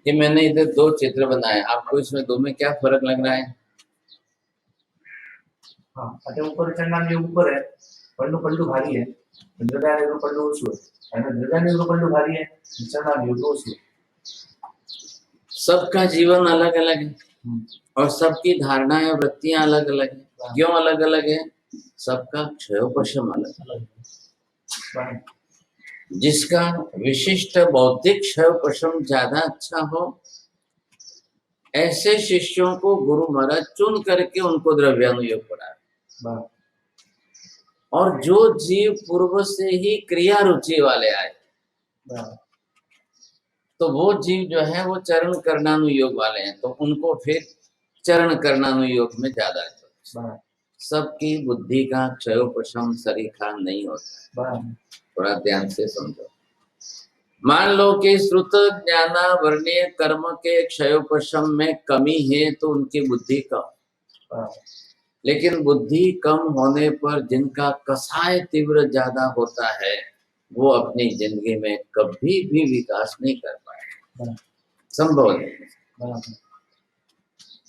कि मैंने इधर दो चित्र बनाए, आपको इसमें दो में क्या फर्क लग रहा है? हाँ, आता ऊपर चढ़ना ये ऊपर है, पल्लू पल्लू भारी है, द्रव्या ने पल्लू ओछું है, અને દ્રવ્યા ને પલ્लू भारी है, चढ़ना ये ओછું है। सबका जीवन अलग अलग है और सबकी धारणाएं और वृत्तियां अलग अलग है। क्यों अलग अलग है? सबका क्षयोपशम अलग अलग। जिसका विशिष्ट बौद्धिक क्षयोपशम ज्यादा अच्छा हो, ऐसे शिष्यों को गुरु महाराज चुन करके उनको द्रव्यानुयोग पढ़ाए। और जो जीव पूर्व से ही क्रिया रुचि वाले आए, तो वो जीव जो है वो चरण करणानुयोग वाले हैं, तो उनको फिर चरण करणानुयोग में ज्यादा सबकी बुद्धि का क्षयोपशम सरीखा नहीं होता। थोड़ा ध्यान से समझो। मान लो कि श्रुत ज्ञाना वर्णीय कर्म के क्षयोपशम में कमी है तो उनकी बुद्धि कम, लेकिन बुद्धि कम होने पर जिनका कसाय तीव्र ज्यादा होता है वो अपनी जिंदगी में कभी भी विकास नहीं कर पाए, संभव नहीं।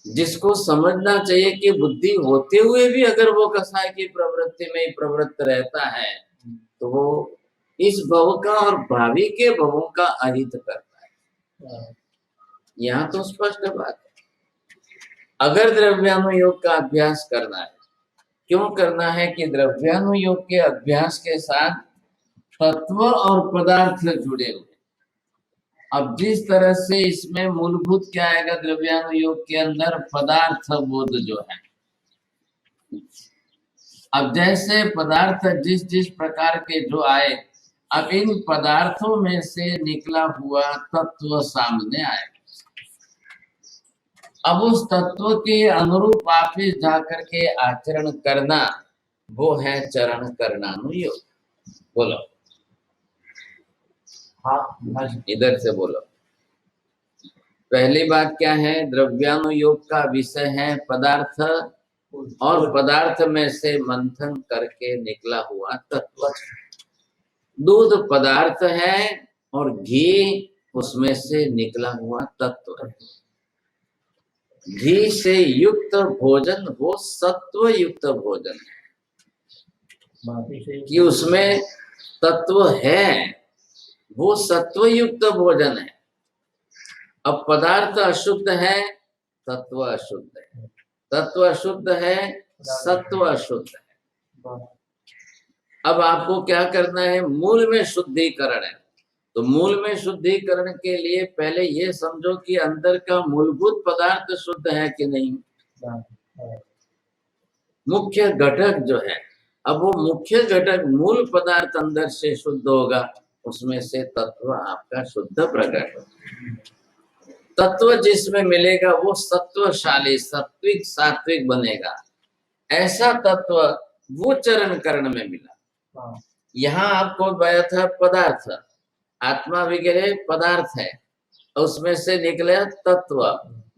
जिसको समझना चाहिए कि बुद्धि होते हुए भी अगर वो कसाय की प्रवृत्ति में ही प्रवृत्त रहता है तो वो इस भव का और भावी के भवों का अहित करता है। यहाँ तो स्पष्ट बात है। अगर द्रव्यानुयोग का अभ्यास करना है, क्यों करना है कि द्रव्यानुयोग के अभ्यास के साथ तत्व और पदार्थ जुड़े हुए। अब जिस तरह से इसमें मूलभूत क्या आएगा द्रव्यानुयोग के अंदर, पदार्थ बोध जो है। अब जैसे पदार्थ जिस जिस प्रकार के जो आए, अब इन पदार्थों में से निकला हुआ तत्व सामने आएगा। अब उस तत्व के अनुरूप आप जाकर के आचरण करना, वो है चरण करणानुयोग। बोलो, हाँ इधर से बोलो। पहली बात क्या है? द्रव्यानुयोग का विषय है पदार्थ, और पदार्थ में से मंथन करके निकला हुआ तत्व। दूध पदार्थ है और घी उसमें से निकला हुआ तत्व है। घी से युक्त भोजन वो सत्व युक्त भोजन है, कि उसमें तत्व है, वो सत्व युक्त भोजन है। अब पदार्थ अशुद्ध है, तत्व अशुद्ध है, तत्व अशुद्ध है, सत्व अशुद्ध है। अब आपको क्या करना है? मूल में शुद्धिकरण है। तो मूल में शुद्धिकरण के लिए पहले ये समझो कि अंदर का मूलभूत पदार्थ शुद्ध है कि नहीं। मुख्य घटक जो है, अब वो मुख्य घटक मूल पदार्थ अंदर से शुद्ध होगा, उसमें से तत्व आपका शुद्ध प्रकट होगा। तत्व जिसमें मिलेगा वो सत्वशाली सात्विक सात्विक बनेगा। ऐसा तत्व वो चरण करण में मिला। यहाँ आपको बताया था पदार्थ, आत्मा वगैरह पदार्थ है, उसमें से निकले तत्व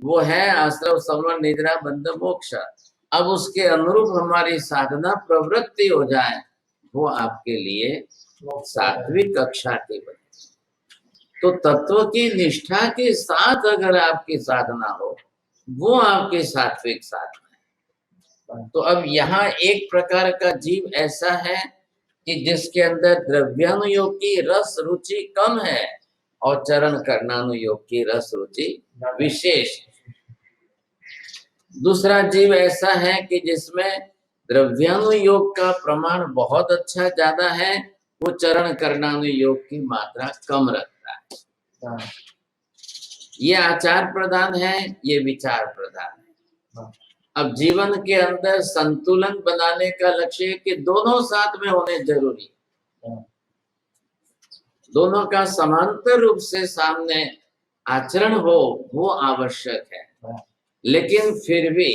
वो है आश्रव समरण निद्रा बंध मोक्ष। अब उसके अनुरूप हमारी साधना प्रवृत्ति हो जाए, वो आपके लिए सात्विक कक्षा की बने। तो तत्व की निष्ठा के साथ अगर आपकी साधना हो, वो आपकी सात्विक साधना है। तो अब यहाँ एक प्रकार का जीव ऐसा है कि जिसके अंदर द्रव्यानुयोग की रस रुचि कम है और चरण करणानुयोग की रस रुचि विशेष। दूसरा जीव ऐसा है कि जिसमें द्रव्यानुयोग का प्रमाण बहुत अच्छा ज्यादा है, वो चरण करणानुयोग की मात्रा कम रखता है। हाँ, ये आचार प्रधान है, ये विचार प्रधान है। हाँ, अब जीवन के अंदर संतुलन बनाने का लक्ष्य है कि दोनों साथ में होने जरूरी है। हाँ, दोनों का समांतर रूप से सामने आचरण हो वो आवश्यक है। हाँ, लेकिन फिर भी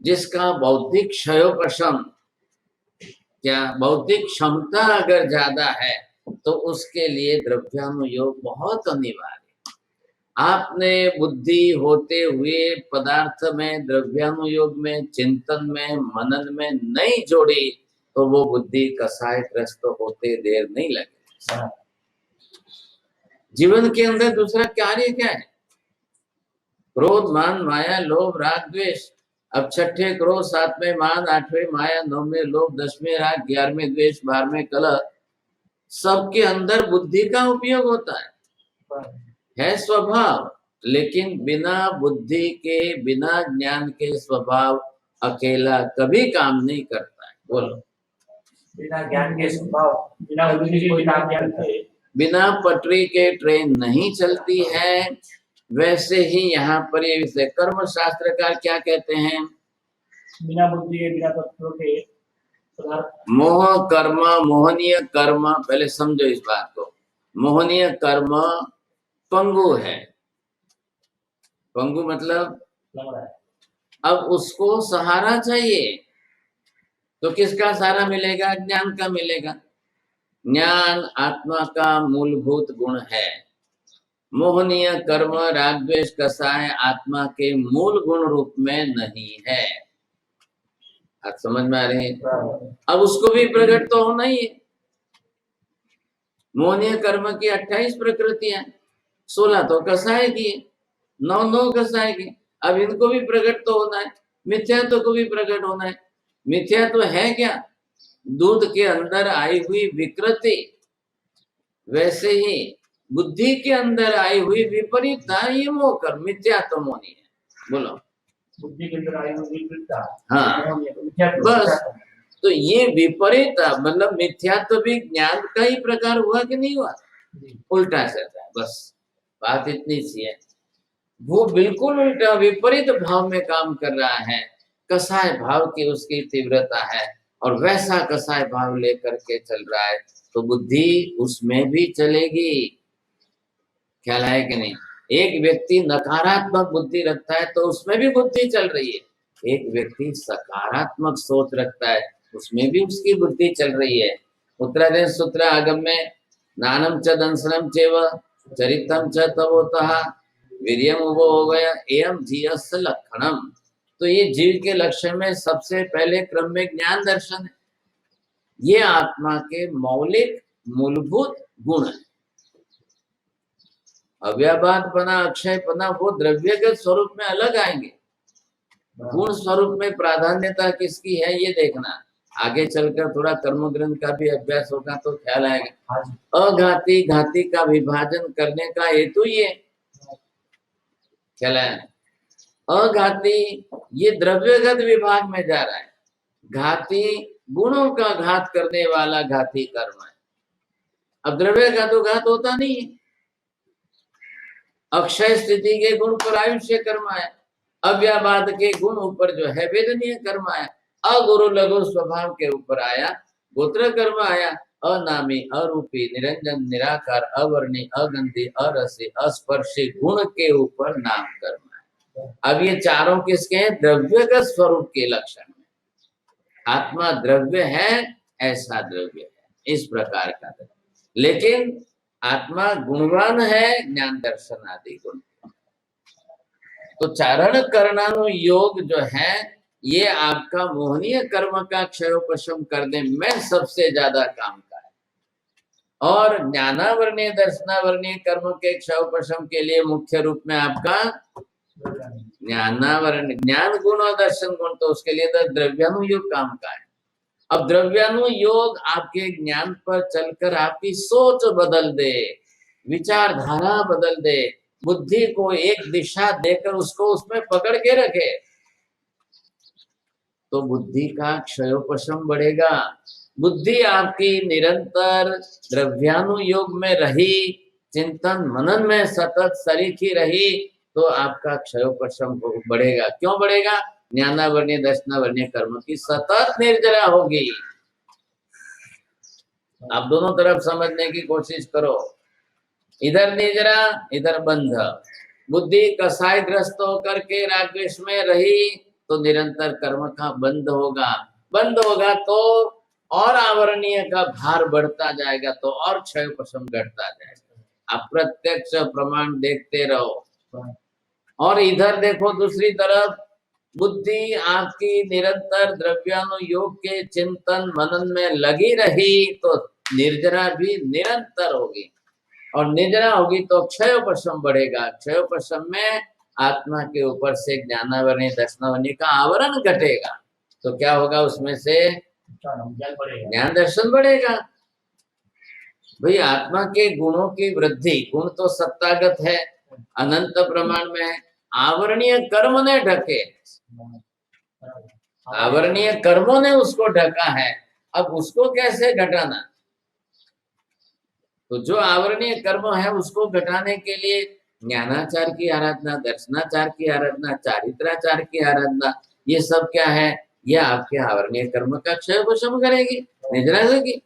जिसका बौद्धिक क्षयोपशम या बौद्धिक क्षमता अगर ज्यादा है तो उसके लिए द्रव्यानुयोग बहुत अनिवार्य है। आपने बुद्धि होते हुए पदार्थ में, द्रव्यानुयोग में, चिंतन में, मनन में नहीं जोड़ी तो वो बुद्धि कसायग्रस्त होते देर नहीं लगे। हाँ, जीवन के अंदर दूसरा कार्य क्या है? क्रोध, मान, माया, लोभ, राग, द्वेष। अब छठे क्रोध, सातवें मान, आठवें माया, नौवें लोभ, दसवें राग, 11वें द्वेष, 12वें कलह, सबके अंदर बुद्धि का उपयोग होता हाँ, है स्वभाव। लेकिन बिना बुद्धि के, बिना ज्ञान के स्वभाव अकेला कभी काम नहीं करता है। बोलो। बिना ज्ञान के स्वभाव, बिना बुद्धि के कोई काम नहीं करता। बिना पटरी के ट्रेन नहीं चलती है। वैसे ही यहाँ पर ये विषय कर्म शास्त्रकार क्या कहते हैं? बिना बुद्धि के, बिना तत्वों के पदार्थ, मोह कर्म, मोहनीय कर्म, पहले समझो इस बात को। मोहनीय कर्म पंगु है। पंगु मतलब लग रहा है। अब उसको सहारा चाहिए, तो किसका सहारा मिलेगा? ज्ञान का मिलेगा। ज्ञान आत्मा का मूलभूत गुण है। मोहनीय कर्म, राग, द्वेष, कसाय आत्मा के मूल गुण रूप में नहीं है। आप समझ में आ रहे हैं? अब उसको भी प्रकट तो होना ही है। मोहनीय कर्म की 28 प्रकृतियां, 16 तो कसाय की, 9 कसाय की। अब इनको भी प्रकट तो होना है, मिथ्यात्व को भी प्रकट होना है। मिथ्यात्व है क्या? दूध के अंदर आई हुई विकृति, वैसे ही बुद्धि के अंदर आई हुई विपरीतता, ये मोह कर्म, मिथ्यात्व मोहनी है। बोलो। बुद्धि के अंदर आई हुई विपरीतता, हाँ, मिथ्यात्व, बस। तो ये विपरीत मतलब मिथ्यात्व भी ज्ञान का ही प्रकार हुआ कि नहीं हुआ? उल्टा चलता है, बस बात इतनी सी है। वो बिल्कुल उल्टा विपरीत भाव में काम कर रहा है। कसाय भाव की उसकी तीव्रता है और वैसा कसाय भाव लेकर के चल रहा है, तो बुद्धि उसमें भी चलेगी। ख्याल है कि नहीं? एक व्यक्ति नकारात्मक बुद्धि रखता है तो उसमें भी बुद्धि चल रही है। एक व्यक्ति सकारात्मक सोच रखता है, उसमें भी उसकी बुद्धि चल रही है। उत्तरादेश सूत्र आगम में नानम च दंसनम चेव चरितम च तवोतः वीर्यम उभो हो गया एवं जीयस लक्षणम। तो ये जीव के लक्षण में सबसे पहले क्रम में ज्ञान दर्शन है। ये आत्मा के मौलिक मूलभूत गुण है। अव्याबादपना, अक्षयपना वो द्रव्यगत स्वरूप में अलग आएंगे। गुण स्वरूप में प्राधान्यता किसकी है ये देखना। आगे चलकर थोड़ा कर्म ग्रंथ का भी अभ्यास होगा तो ख्याल आएगा। अघाती घाती का विभाजन करने का हेतु ये ख्याल है। अघाती ये द्रव्यगत विभाग में जा रहा है, घाती गुणों का घात करने वाला घाती कर्म है। अब द्रव्य का तो घात होता नहीं है। अक्षय स्थिति के गुण पर आयुष्य कर्म है, अव्याबाद के गुण ऊपर जो है वेदनीय कर्म आया, अगुरु लघु स्वभाव के ऊपर आया गोत्र कर्म आया, अनामी, अरूपी, निरंजन, निराकार, अवर्णी, अगंधी, अरसी, अस्पर्शी गुण के ऊपर नाम कर्म है। अब ये चारों किसके हैं? द्रव्यगत स्वरूप के लक्षण में। आत्मा द्रव्य है, ऐसा द्रव्य है, इस प्रकार का द्रव्य। लेकिन आत्मा गुणवान है, ज्ञान दर्शन आदि गुण। तो चारण करणानुयोग जो है ये आपका मोहनीय कर्म का क्षयोपशम करने में सबसे ज्यादा काम का है। और ज्ञानावर्णीय दर्शनावर्णीय कर्म के क्षयोपशम के लिए मुख्य रूप में आपका ज्ञानावरण, ज्ञान गुण और दर्शन गुण, तो उसके लिए तो द्रव्यानुयोग काम का है। अब द्रव्यानुयोग आपके ज्ञान पर चलकर आपकी सोच बदल दे, विचारधारा बदल दे, बुद्धि को एक दिशा देकर उसको उसमें पकड़ के रखे, तो बुद्धि का क्षयोपशम बढ़ेगा। बुद्धि आपकी निरंतर द्रव्यानुयोग में रही चिंतन मनन में सतत सरीखी रही तो आपका क्षयोपशम बढ़ेगा। क्यों बढ़ेगा? ज्ञानावरणीय दर्शनावरणीय कर्म की सतत निर्जरा होगी। आप दोनों तरफ समझने की कोशिश करो। इधर निर्जरा, इधर बंध। बुद्धि कसायग्रस्त होकर के रागद्वेष में रही तो निरंतर कर्म का बंध होगा। बंद होगा तो और आवरणीय का भार बढ़ता जाएगा, तो और क्षयोपशम घटता जाएगा। आप प्रत्यक्ष प्रमाण देखते रहो। और इधर देखो, दूसरी तरफ बुद्धि आपकी निरंतर द्रव्यानुयोग के चिंतन मनन में लगी रही तो निर्जरा भी निरंतर होगी, और निर्जरा होगी तो क्षयोपशम बढ़ेगा। क्षयोपशम में आत्मा के ऊपर से ज्ञानावरणीय दर्शनावरणीय का आवरण घटेगा, तो क्या होगा? उसमें से ज्ञान दर्शन बढ़ेगा। भाई, आत्मा के गुणों की वृद्धि, गुण तो सत्तागत है, अनंत प्रमाण में है। आवरणीय कर्म ने ढके, आवरणीय कर्मों ने उसको ढका है। अब उसको कैसे घटाना? तो जो आवरणीय कर्म है उसको घटाने के लिए ज्ञानाचार की आराधना, दर्शनाचार की आराधना, चारित्राचार की आराधना, ये सब क्या है? ये आपके आवरणीय कर्म का क्षयोपशम करेगी, निद्रा होगी।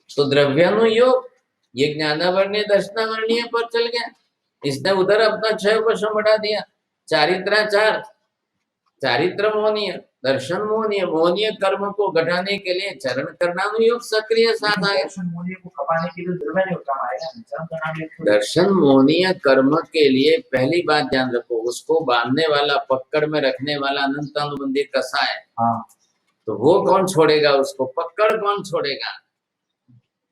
तो द्रव्यानुयोग ये ज्ञानावरणीय दर्शनावरणीय पर चल गया, इसने उधर अपना क्षयोपशम बढ़ा दिया। चारित्राचार, चारित्र मोहनीय, दर्शन मोहनीय, मोहनीय कर्म को घटाने के लिए चरण करणानुयोग सक्रिय साथ आए। दर्शन मोहनीय को खपाने के लिए द्रव्यानुयोग काम आएगा, चरण करणानुयोग। दर्शन मोहनीय कर्म के लिए पहली बात ध्यान रखो, उसको बांधने वाला, पकड़ में रखने वाला अनंतानुबंधी कसा है। हाँ। तो वो कौन छोड़ेगा उसको? पकड़ कौन छोड़ेगा?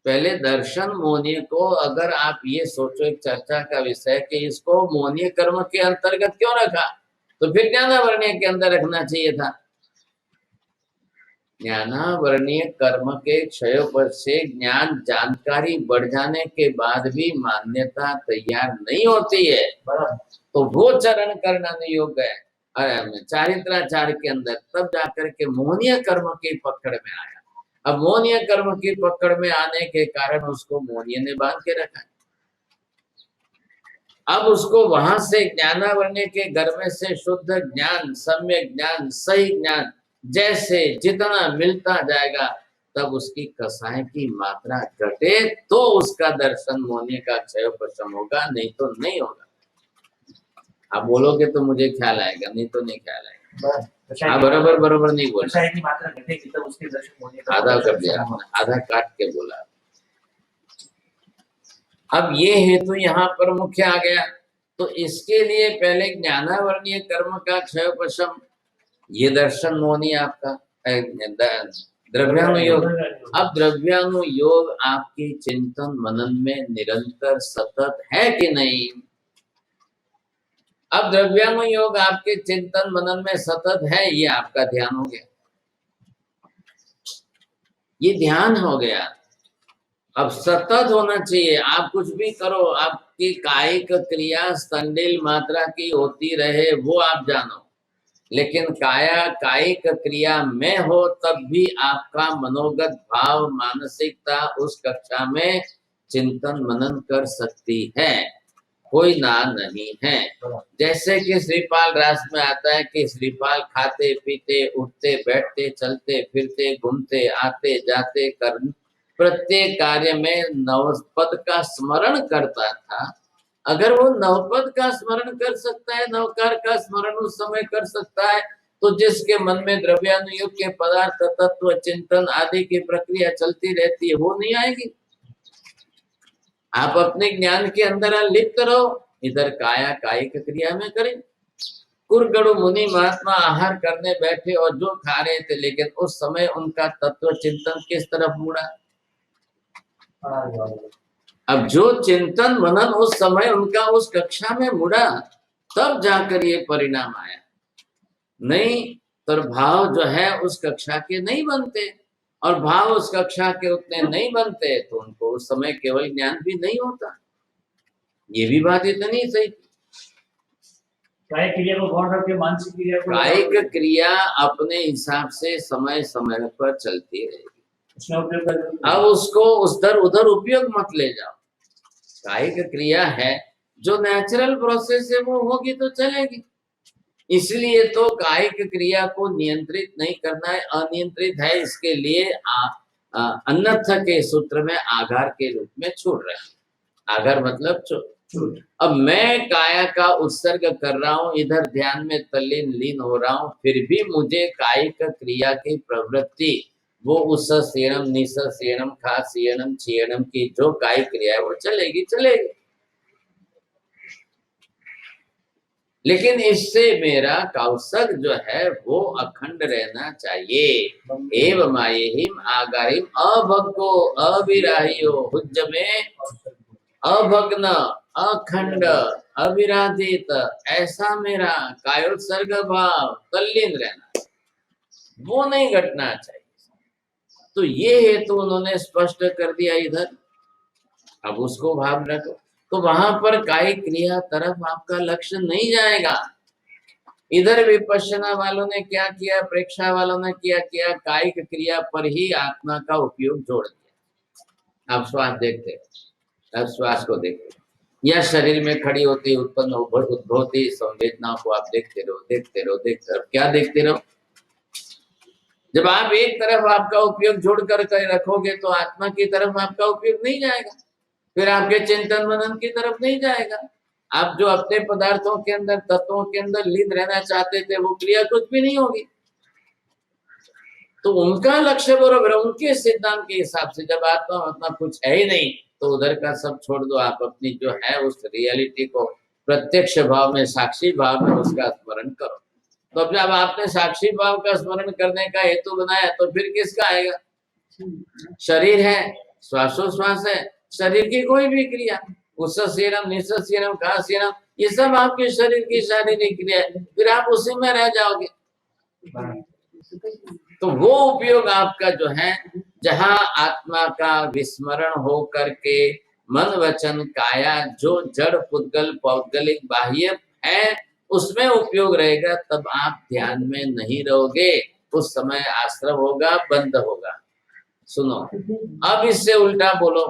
पहले दर्शन मोहनीय को, अगर आप ये सोचो एक चर्चा का विषय कि इसको मोहनीय कर्म के अंतर्गत क्यों रखा, तो फिर ज्ञानावरणीय के अंदर रखना चाहिए था। ज्ञानावरणीय कर्म के क्षय पर से ज्ञान जानकारी बढ़ जाने के बाद भी मान्यता तैयार नहीं होती है, तो वो चरण करना नहीं योग्य है चारित्राचार के अंदर, तब जाकर के मोहनीय कर्म की पकड़ में आया। अब मोहनीय कर्म की पकड़ में आने के कारण उसको मोहनीय ने बांध के रखा। अब उसको वहां से ज्ञानावरणीय के गर्भ से शुद्ध ज्ञान, सम्यक ज्ञान, सही ज्ञान जैसे जितना मिलता जाएगा, तब उसकी कसाय की मात्रा घटे तो उसका दर्शन मोहनीय का क्षयोपशम होगा, नहीं तो नहीं होगा। आप बोलोगे तो मुझे ख्याल आएगा, नहीं तो नहीं ख्याल आएगा। हाँ, बराबर बराबर नहीं बोला, आधा कर दिया, आधा काट के बोला। अब ये हेतु यहाँ पर मुख्य आ गया, तो इसके लिए पहले ज्ञानावरणीय कर्म का क्षयोपशम, ये दर्शन मोहनीय आपका द्रव्यानुयोग। अब द्रव्यानुयोग आपकी चिंतन मनन में निरंतर सतत है कि नहीं? अब द्रव्यानुयोग आपके चिंतन मनन में सतत है, ये आपका ध्यान हो गया, ये ध्यान हो गया। अब सतत होना चाहिए, आप कुछ भी करो, आपकी कायिक क्रिया संडिल मात्रा की होती रहे वो आप जानो, लेकिन कायिक क्रिया में हो तब भी आपका मनोगत भाव, मानसिकता उस कक्षा में चिंतन मनन कर सकती है, कोई ना नहीं है। जैसे कि श्रीपाल रास में आता है कि श्रीपाल खाते पीते उठते बैठते चलते फिरते घूमते आते जाते कर प्रत्येक कार्य में नवपद का स्मरण करता था। अगर वो नवपद का स्मरण कर सकता है, नवकार का स्मरण उस समय कर सकता है, तो जिसके मन में द्रव्यानुयोग के पदार्थ तत्व चिंतन आदि की प्रक्रिया चलती रहती है, वो नहीं आएगी। आप अपने ज्ञान के अंदर लिप्त रहो, इधर कायिक क्रिया में करें। कुरगड़ु मुनि महात्मा आहार करने बैठे और जो खा रहे थे, लेकिन उस समय उनका तत्व चिंतन किस तरफ मुड़ा? अब जो चिंतन मनन उस समय उनका उस कक्षा में मुड़ा, तब जाकर ये परिणाम आया। नहीं तो भाव जो है उस कक्षा के नहीं बनते, और भाव उस कक्षा के उतने नहीं बनते तो उनको उस समय केवल ज्ञान भी नहीं होता। ये भी बात इतनी सही। कायिक क्रिया को गौर रख के मानसिक क्रिया को, कायिक क्रिया अपने हिसाब से समय समय पर चलती रहेगी, अब उसको उधर उधर उपयोग मत ले जाओ। कायिक क्रिया है, जो नेचुरल प्रोसेस है वो होगी तो चलेगी। इसलिए तो कायिक क्रिया को नियंत्रित नहीं करना है, अनियंत्रित है, इसके लिए अन्नथ के सूत्र में आघार के रूप में छोड़ रहे हैं। आघार मतलब छूट। अब मैं काया का उत्सर्ग कर रहा हूं, इधर ध्यान में तल्लीन लीन हो रहा हूं, फिर भी मुझे कायिक क्रिया की प्रवृत्ति, वो उस सेणम निस सेणम खा सेणम छेणम की जो कायिक क्रिया है वो चलेगी चलेगी। लेकिन इससे मेरा कौशक जो है वो अखंड रहना चाहिए। एवं मायेहिम आगाहिम अभग्गो अविराहियो हुज्ज में अभग्न अखंड अविराधित, ऐसा मेरा कायोत्सर्ग भाव तल्लीन रहना, वो नहीं घटना चाहिए। तो ये हेतु उन्होंने स्पष्ट कर दिया इधर। अब उसको भाव रखो, तो वहां पर कायिक क्रिया तरफ आपका लक्ष्य नहीं जाएगा। इधर विपश्यना वालों ने क्या किया, प्रेक्षा वालों ने क्या किया, कायिक क्रिया पर ही आत्मा का उपयोग जोड़ दिया। आप श्वास देखते, अब श्वास को देखते, या शरीर में खड़ी होती उत्पन्न उद्भवती संवेदनाओं को आप देखते रहो देखते रहो देखते रहो। क्या देखते रहो? जब आप एक तरफ आपका उपयोग जोड़ कर रखोगे तो आत्मा की तरफ आपका उपयोग नहीं जाएगा, फिर आपके चिंतन मनन की तरफ नहीं जाएगा। आप जो अपने पदार्थों के अंदर तत्वों के अंदर लीन रहना चाहते थे वो क्रिया कुछ भी नहीं होगी। तो उनका लक्ष्य बराबर, उनके सिद्धांत के हिसाब से जब आत्मा आत्मा कुछ है ही नहीं तो उधर का सब छोड़ दो, आप अपनी जो है उस रियलिटी को प्रत्यक्ष भाव में साक्षी भाव में उसका स्मरण करो। तो जब आपने साक्षी भाव का स्मरण करने का हेतु बनाया तो फिर किसका आएगा? शरीर है, श्वासोश्वास है, शरीर की कोई भी क्रिया, उत्सीयनम निस्सीयनम खासीयनम, ये सब आपके शरीर की शारीरिक क्रिया है, फिर आप उसी में रह जाओगे। तो वो उपयोग आपका जो है, जहां आत्मा का विस्मरण हो करके मन वचन काया जो जड़ पुद्गल पौद्गलिक बाह्य है उसमें उपयोग रहेगा, तब आप ध्यान में नहीं रहोगे, उस समय आश्रव होगा, बंद होगा। सुनो, अब इससे उल्टा बोलो।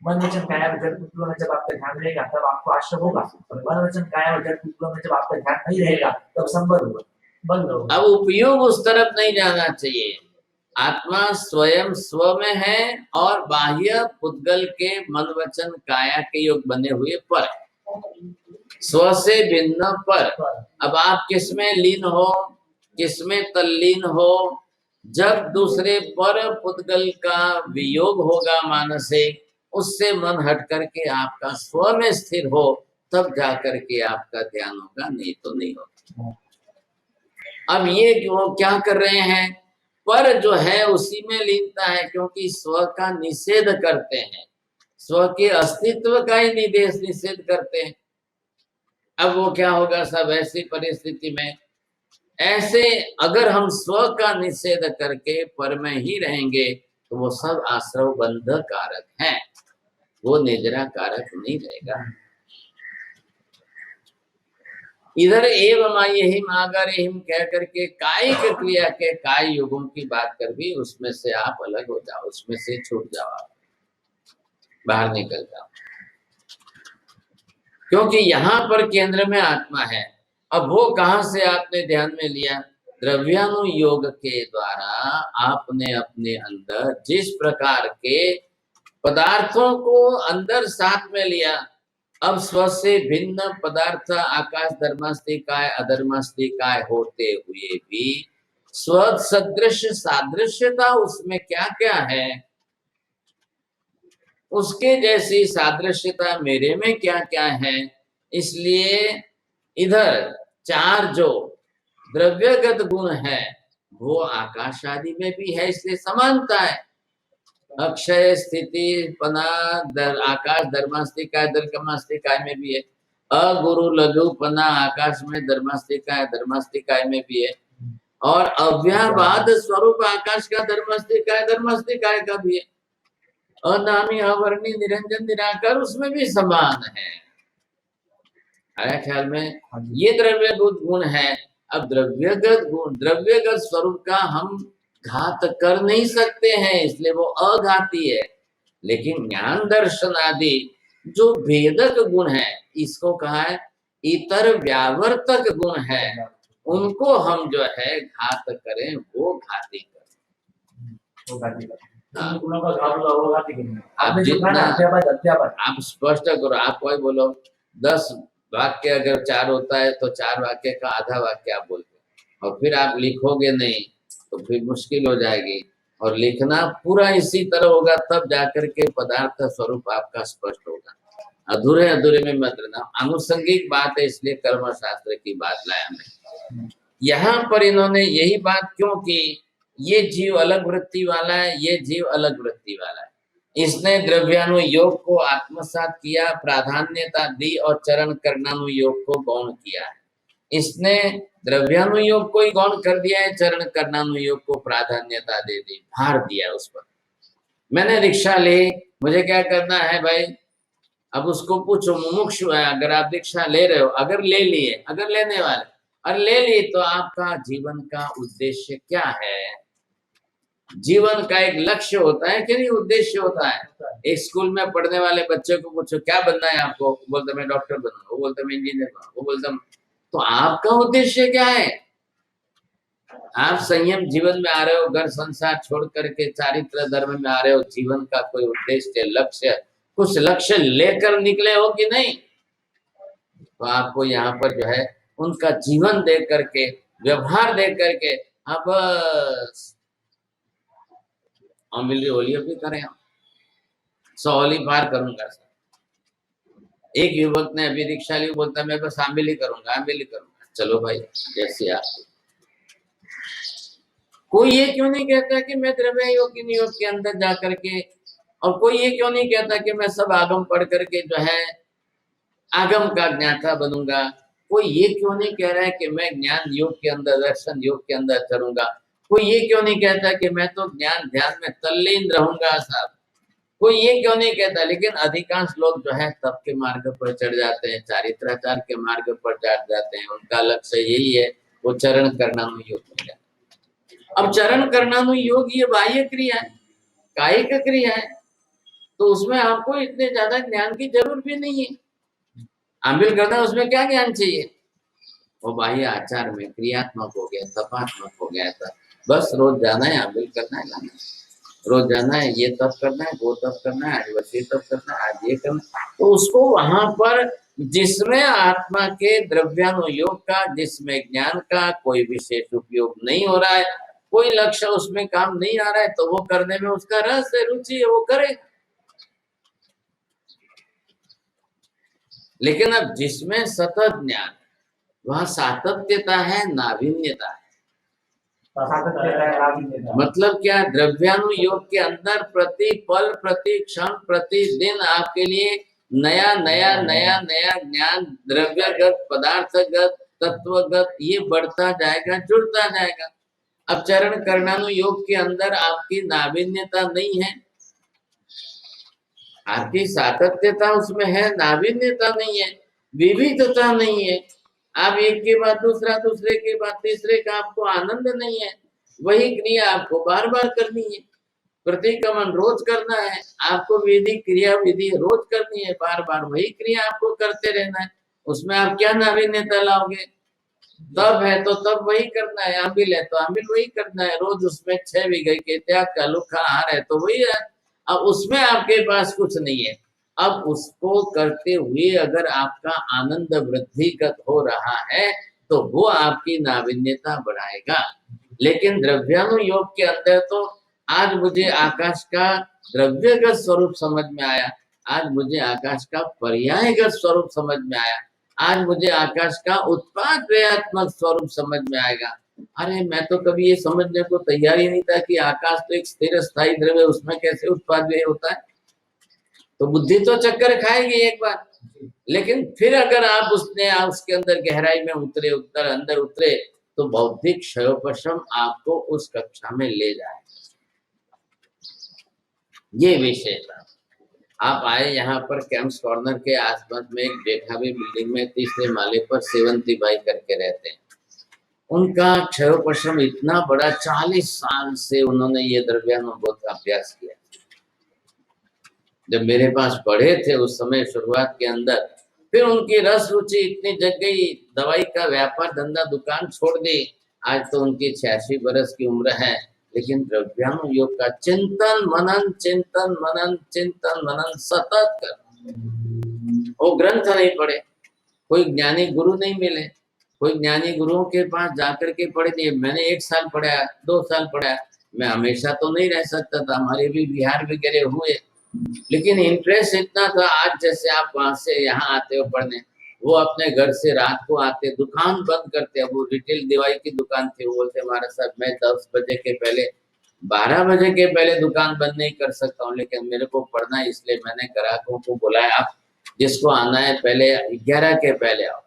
मन वचन काया जड़ पुद्गलों में जब आपका ध्यान रहेगा तब आपको आश्रव होगा, और मन वचन काया जड़ पुद्गलों में जब आपका ध्यान नहीं रहेगा तब संबंध होगा, बंद होगा। अब उपयोग उस तरफ नहीं जाना चाहिए। आत्मा स्वयं स्व में है और बाह्य पुद्गल के मन वचन काया के योग बने हुए पर, स्व से भिन्न पर। अब आप किसमें लीन हो, किसमें तल्लीन हो? जब दूसरे पर पुद्गल का वियोग होगा मानसिक, उससे मन हट करके आपका स्व में स्थिर हो, तब जाकर के आपका ध्यान होगा, नहीं तो नहीं होगा। अब ये वो क्या कर रहे हैं, पर जो है उसी में लीनता है, क्योंकि स्व का निषेध करते हैं, स्व के अस्तित्व का ही निषेध करते हैं। अब वो क्या होगा सब ऐसी परिस्थिति में, ऐसे अगर हम स्व का निषेध करके पर में ही रहेंगे तो वो सब आश्रव बंध कारक हैं, वो निजरा कारक नहीं रहेगा। इधर एवं आयहिम आगारेहिम कह करके कायिक क्रिया के काय युगों की बात कर भी उसमें से आप अलग हो जाओ, उसमें से छूट जाओ, बाहर निकल जाओ, क्योंकि यहाँ पर केंद्र में आत्मा है। अब वो कहाँ से आपने ध्यान में लिया? द्रव्यानुयोग के द्वारा आपने अपने अंदर जिस प्रकार के पदार्थों को अंदर साथ में लिया, अब स्व से भिन्न पदार्थ आकाश धर्मास्तिकाय अधर्मास्तिकाय होते हुए भी स्व सदृश सादृश्यता उसमें क्या क्या है, उसके जैसी सादृश्यता मेरे में क्या क्या है। इसलिए इधर चार जो द्रव्यगत गुण है वो आकाश आदि में भी है, इसलिए समानता है। अक्षय स्थिति पना आकाश धर्मास्तिकाय धर्मास्तिकाय में भी है, अगुरु लघु पना आकाश में धर्मास्तिकाय धर्मास्तिकाय में भी है, और अव्यावाद स्वरूप आकाश का धर्मास्तिकाय धर्मास्तिकाय का भी है, अनामी अवर्णी निरंजन निराकार उसमें भी समान है। आया ख्याल में? ये द्रव्यगत गुण है। अब द्रव्यगत गुण द्रव्यगत स्वरूप का हम घात कर नहीं सकते हैं, इसलिए वो अघाती है। लेकिन ज्ञान दर्शन आदि जो भेदक गुण है, इसको कहा है इतर व्यावर्तक गुण है, उनको हम जो है घात करें, वो घाती करें। वो घाती करें। हाँ। गुणों का घात होगा, वो घाती करेंगे। आप आपने जो कहा ना, जितना अध्यापक आप स्पष्ट करो, आप कोई बोलो 10 वाक्य अगर 4 होता है तो 4 वाक्य का आधा वाक्य आप बोलते हो, और फिर आप लिखोगे नहीं तो फिर मुश्किल हो जाएगी। और लिखना पूरा इसी तरह होगा, तब जाकर के पदार्थ स्वरूप आपका स्पष्ट होगा। अधूरे अधूरे में मत रहना। आनुषंगिक बात है, इसलिए कर्म शास्त्र की बात लाया मैं। यहाँ पर इन्होंने यही बात क्यों की, ये जीव अलग वृत्ति वाला है, ये जीव अलग वृत्ति वाला है। इसने द्रव्यानुयोग को आत्मसात किया, प्राधान्यता दी, और चरण करणानुयोग को गौण किया है। इसने द्रव्यानुयोग को ही गौण कर दिया है, चरण करणानुयोग को प्राधान्यता दे दी, भार दिया उस पर। मैंने दीक्षा ली, मुझे क्या करना है भाई? अब उसको पूछो, मुमुक्षु है, अगर आप दीक्षा ले रहे हो, अगर ले लिए, अगर लेने वाले, और ले ली, तो आपका जीवन का उद्देश्य क्या है? जीवन का एक लक्ष्य होता है कि नहीं, उद्देश्य होता है। एक स्कूल में पढ़ने वाले बच्चे को पूछो क्या बनना है आपको, बोलते मैं डॉक्टर बनूंगा, वो बोलता मैं इंजीनियर बनूंगा, वो बोलता। तो आपका उद्देश्य क्या है? आप संयम जीवन में आ रहे हो, घर संसार छोड़ करके चारित्र धर्म में आ रहे हो, जीवन का कोई उद्देश्य, लक्ष्य, कुछ लक्ष्य लेकर निकले हो कि नहीं? तो आपको यहाँ पर जो है उनका जीवन दे करके, व्यवहार दे करके, हाँ बस अमिली होली भी करें, 100 होली पार करूंगा। एक युवक ने अभी दीक्षा ली, बोलता मैं बस आमिली करूंगा, आमिली करूंगा। चलो भाई, जैसे आप। कोई ये क्यों नहीं कहता कि मैं द्रव्य योग की नियोग के अंदर जा करके, और कोई ये क्यों नहीं कहता कि मैं सब आगम पढ़ करके जो है आगम का ज्ञाता बनूंगा? कोई ये क्यों नहीं कह रहा है कि मैं ज्ञान योग के अंदर, दर्शन योग के अंदर चलूंगा? कोई ये क्यों नहीं कहता कि मैं तो ज्ञान ध्यान में तल्लीन रहूंगा साहब? कोई ये क्यों नहीं कहता? लेकिन अधिकांश लोग जो है तप के मार्ग पर चढ़ जाते हैं, चारित्राचार के मार्ग पर चढ़ जाते हैं। उनका लक्ष्य यही है, वो चरण करणानुयोग हो जाए। अब चरण करणानुयोग ये बाह्य क्रिया है, कायिक क्रिया है, तो उसमें आपको इतने ज्यादा ज्ञान की जरूरत भी नहीं है। आमिल करना, उसमें क्या ज्ञान चाहिए? वो बाह्य आचार में क्रियात्मक हो गया, तपात्मक हो गया था। बस रोज जाना है, आमिल करना है, लाना है। रोज जाना है, ये तप करना है, वो तप करना है, आज बस ये तप करना है, आज ये करना है। तो उसको वहां पर जिसमें आत्मा के द्रव्यानुयोग का, जिसमें ज्ञान का कोई विशेष उपयोग नहीं हो रहा है, कोई लक्ष्य उसमें काम नहीं आ रहा है, तो वो करने में उसका रस है, रुचि है, वो करे। लेकिन अब जिसमें सतत ज्ञान, वहां सातत्यता है, नावीन्यता है। मतलब क्या? द्रव्यानुयोग के अंदर प्रति पल, प्रति क्षण, प्रति दिन आपके लिए नया नया नया नया ज्ञान, द्रव्यगत, पदार्थगत, तत्वगत, ये बढ़ता जाएगा, जुड़ता जाएगा। अब चरण करणानुयोग के अंदर आपकी नावीन्यता नहीं है, आपकी सातत्यता उसमें है, नावीन्यता नहीं है, विविधता नहीं है। आप एक के बाद दूसरा, दूसरे के बाद तीसरे का आपको आनंद नहीं है। वही क्रिया आपको बार बार करनी है, प्रतिक्रमण रोज करना है, आपको विधि क्रिया विधि रोज करनी है, बार बार वही क्रिया आपको करते रहना है। उसमें आप क्या नावीन्यता लाओगे? तब है तो तब वही करना है, आमिल है तो आमिल वही करना है, रोज उसमें 6 बीघे के त्याग का लुखा आहार है तो वही है। अब उसमें आपके पास कुछ नहीं है। अब उसको करते हुए अगर आपका आनंद वृद्धिगत हो रहा है तो वो आपकी नावीन्यता बढ़ाएगा। लेकिन द्रव्यानुयोग के अंदर तो आज मुझे आकाश का द्रव्यगत स्वरूप समझ में आया, आज मुझे आकाश का पर्यायगत स्वरूप समझ में आया, आज मुझे आकाश का उत्पाद क्रियात्मक स्वरूप समझ में आएगा। अरे मैं तो कभी ये समझने को तैयार ही नहीं था कि आकाश तो एक स्थिर स्थायी द्रव्य, उसमें कैसे उत्पाद व्यय होता है। तो बुद्धि तो चक्कर खाएगी एक बार, लेकिन फिर अगर आप उसके अंदर गहराई में उतरे, अंदर उतरे, तो बौद्धिक क्षयोपशम आपको उस कक्षा में ले जाए। ये विषय था। आप आए यहाँ पर कैंप्स कॉर्नर के आसपास में एक जेठावी बिल्डिंग में 3रे माले पर सेवंती बाई करके रहते हैं। उनका क्षयोपशम इतना बड़ा, 40 साल से उन्होंने ये द्रव्यानुभव का अभ्यास किया। जब मेरे पास पढ़े थे उस समय शुरुआत के अंदर, फिर उनकी रस रुचि इतनी जग गई, दवाई का व्यापार धंधा दुकान छोड़ दी। आज तो उनकी 86 बरस की उम्र है, लेकिन द्रव्यानु योग का चिंतन मनन सतत कर। वो ग्रंथ नहीं पढ़े, कोई ज्ञानी गुरु नहीं मिले, कोई ज्ञानी गुरुओं के पास जाकर के पढ़े नहीं। मैंने 1 साल पढ़ा, 2 साल पढ़ा, मैं हमेशा तो नहीं रह सकता था, हमारे भी बिहार वगैरह हुए, लेकिन इंटरेस्ट इतना था। आज जैसे आप वहां से यहाँ आते हो पढ़ने, वो अपने घर से रात को आते, दुकान बंद करते। अब वो रिटेल दवाई की दुकान थी, वो बोलते हमारे साथ मैं 10 बजे के पहले, 12 बजे के पहले दुकान बंद नहीं कर सकता हूँ, लेकिन मेरे को पढ़ना है, इसलिए मैंने ग्राहकों को बुलाया, आप जिसको आना है पहले 11 के पहले आओ।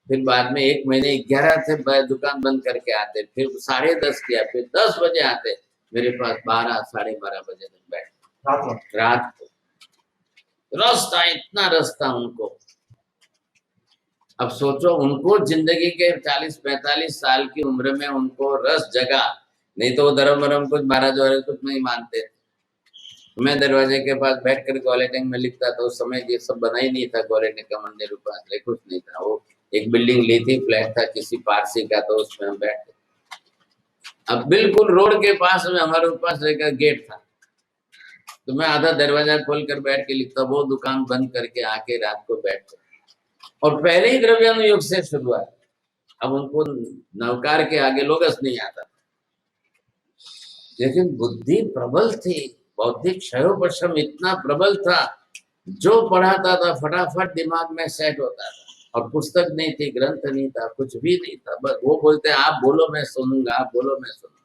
फिर बाद में 1 महीने 11 से दुकान बंद करके आते, फिर 10:30 किया, फिर 10 बजे आते, मेरे पास 12 साढ़े 12 बजे तक बैठे रात को। रस था, इतना रस था उनको। अब सोचो, उनको जिंदगी के 40-45 साल की उम्र में उनको रस जगा, नहीं तो वो धर्म वरम कुछ महाराज वाले कुछ नहीं मानते। मैं दरवाजे के पास बैठ कर कॉलेटिंग में लिखता था, उस समय ये सब बना ही नहीं था, कॉलेटिंग का मंदिर ऊपर कुछ नहीं था। वो एक बिल्डिंग ली थी, फ्लैट था किसी पारसी का, तो उसमें हम बैठे। अब बिल्कुल रोड के पास में हमारे पास एक गेट था, तो मैं आधा दरवाजा खोल कर बैठ के लिखता, वो दुकान बंद करके आके रात को बैठते। और पहले ही द्रव्यानु योग से शुरुआत। अब उनको नवकार के आगे लोगस नहीं आता, लेकिन बुद्धि प्रबल थी, बौद्धिक क्षयोपशम इतना प्रबल था, जो पढ़ाता था फटाफट दिमाग में सेट होता था। और पुस्तक नहीं थी, ग्रंथ नहीं था, कुछ भी नहीं था, बस वो बोलते आप बोलो मैं सुनूंगा, आप बोलो मैं सुनूंगा।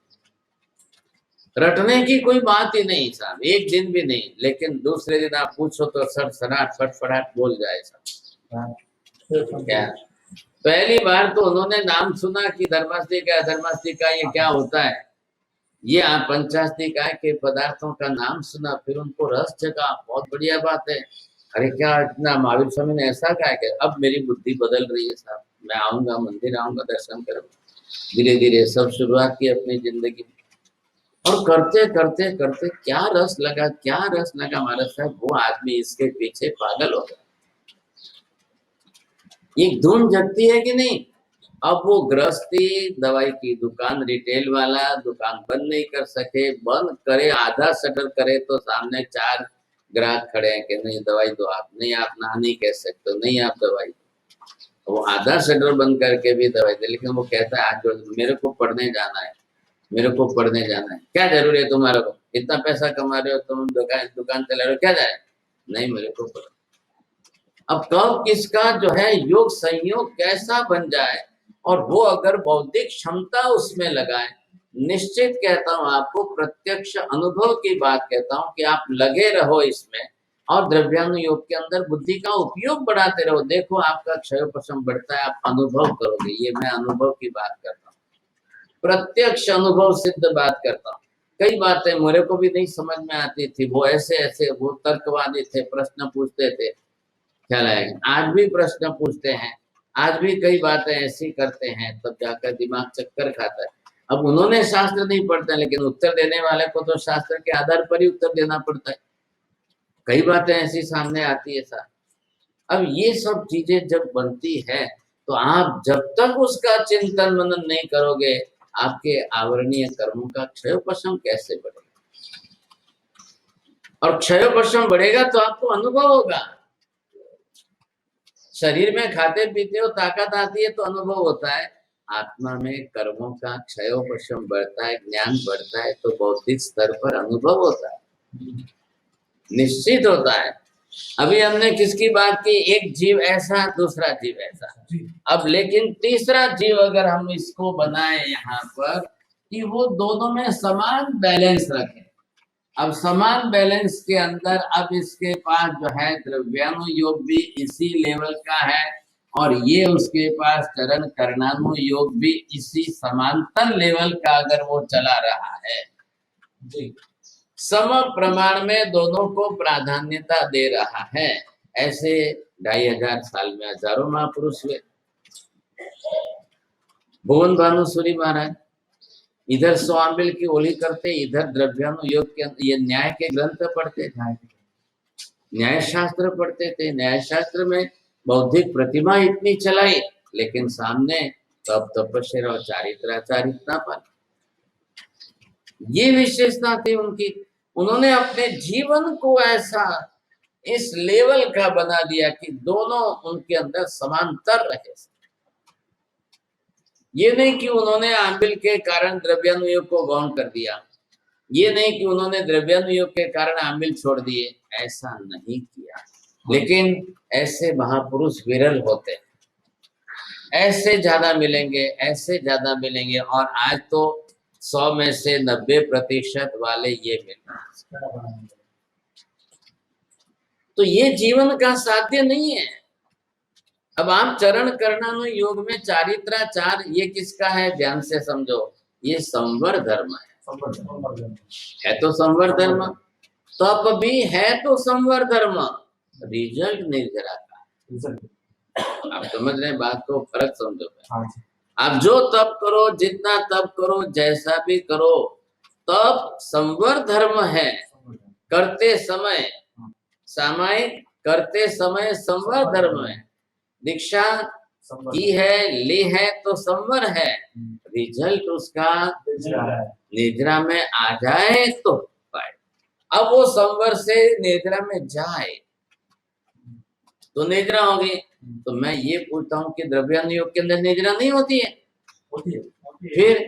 रटने की कोई बात ही नहीं साहब, एक दिन भी नहीं, लेकिन दूसरे दिन आप पूछो तो सड़सड़ाहट फटफड़ाहट बोल जाए साहब। क्या पहली बार तो उन्होंने नाम सुना कि धर्मास्तिका, धर्मास्तिका ये क्या होता है, ये पंचास्तिका के पदार्थों का नाम सुना, फिर उनको रस जगा, बहुत बढ़िया बात है। अरे क्या इतना महावीर स्वामी ने ऐसा कहा कि अब मेरी बुद्धि बदल रही है साहब, मैं आऊंगा, मंदिर आऊंगा, दर्शन करूंगा। धीरे धीरे सब शुरुआत की अपनी जिंदगी, और करते करते करते क्या रस लगा महाराज साहब, वो आदमी इसके पीछे पागल हो गया। ये धुन जगती है कि नहीं। अब वो गृहस्थी, दवाई की दुकान, रिटेल वाला दुकान बंद नहीं कर सके, बंद करे, आधा शटर करे तो सामने 4 ग्राहक खड़े हैं कि नहीं दवाई दो आप, नहीं आप ना नहीं कह सकते, नहीं आप दवाई। वो आधा शटर बंद करके भी दवाई दे, लेकिन वो कहता है आज मेरे को पढ़ने जाना है, मेरे को पढ़ने जाना है। क्या जरूरी है तुम्हारे को, इतना पैसा कमा रहे हो तुम, दुकान चला रहे हो, क्या जाए, नहीं मेरे को पढ़। अब कब किसका जो है योग संयोग कैसा बन जाए, और वो अगर बौद्धिक क्षमता उसमें लगाए, निश्चित कहता हूं आपको, प्रत्यक्ष अनुभव की बात कहता हूं कि आप लगे रहो इसमें, और द्रव्यानु योग के अंदर बुद्धि का उपयोग बढ़ाते रहो, देखो आपका क्षयोपशम बढ़ता है, आप अनुभव करोगे। ये मैं अनुभव की बात करता हूँ, प्रत्यक्ष अनुभव सिद्ध बात करता हूँ। कई बातें मेरे को भी नहीं समझ में आती थी, वो ऐसे ऐसे वो तर्कवादी थे, प्रश्न पूछते थे, ख्याल आएगा, आज भी प्रश्न पूछते हैं, आज भी कई बातें ऐसी करते हैं, तब जाकर दिमाग चक्कर खाता है। अब उन्होंने शास्त्र नहीं पढ़ते, लेकिन उत्तर देने वाले को तो शास्त्र के आधार पर ही उत्तर देना पड़ता है। कई बातें ऐसी सामने आती है सर। अब ये सब चीजें जब बनती है, तो आप जब तक उसका चिंतन मनन नहीं करोगे, आपके आवरणीय कर्मों का क्षयोपशम कैसे बढ़ेगा। और क्षयोपशम बढ़ेगा तो आपको अनुभव होगा। शरीर में खाते पीते हो, ताकत आती है तो अनुभव होता है, आत्मा में कर्मों का क्षयोपशम बढ़ता है, ज्ञान बढ़ता है, तो बौद्धिक स्तर पर अनुभव होता है, निश्चित होता है। अभी हमने किसकी बात की, एक जीव ऐसा, दूसरा जीव ऐसा। अब लेकिन तीसरा जीव अगर हम इसको बनाए यहाँ पर कि वो दोनों में समान बैलेंस रखे। अब समान बैलेंस के अंदर अब इसके पास जो है द्रव्यानु योग भी इसी लेवल का है, और ये उसके पास चरण करणानु योग भी इसी समांतर लेवल का अगर वो चला रहा है, सम प्रमाण में दोनों को प्राधान्यता दे रहा है, ऐसे 2500 साल में हजारों महापुरुष हुए। भुवन भानुसूरी महाराज इधर स्वामिल की ओली करते, इधर द्रव्यानु योग के ये न्याय के ग्रंथ पढ़ते थे। न्याय शास्त्र पढ़ते थे, न्याय शास्त्र में बौद्धिक प्रतिभा इतनी चलाई, लेकिन सामने तप तपस्या और चारित्राचारिता पर ये विशेषता थी उनकी। उन्होंने अपने जीवन को ऐसा इस लेवल का बना दिया कि दोनों उनके अंदर समांतर रहे। ये नहीं कि उन्होंने आंबिल के कारण द्रव्यानुयोग को गौण कर दिया, ये नहीं कि उन्होंने द्रव्यानुयोग के कारण आंबिल छोड़ दिए, ऐसा नहीं किया। लेकिन ऐसे महापुरुष विरल होते हैं, ऐसे ज्यादा मिलेंगे, ऐसे ज्यादा मिलेंगे। और आज तो 100 में से 90% वाले ये मिल रहे हैं। तो ये जीवन का साध्य नहीं है। अब आप चरण करणानुयोग में चारित्राचार ये किसका है, ध्यान से समझो, ये संवर धर्म है तो संवर धर्म, तप भी है तो संवर धर्म, रिजल्ट निर्जरा का। आप समझ रहे हैं बात को, फर्क समझो। आप जो तप करो, जितना तप करो, जैसा भी करो, तप संवर धर्म है। करते समय सामायिक, करते समय संवर धर्म है। दीक्षा की है, ली है तो संवर है, रिजल्ट उसका निद्रा में आ जाए तो पाए। अब वो संवर से निद्रा में जाए तो निद्रा होगी। तो मैं ये पूछता हूँ कि द्रव्यानुयोग के अंदर निद्रा नहीं होती है? फिर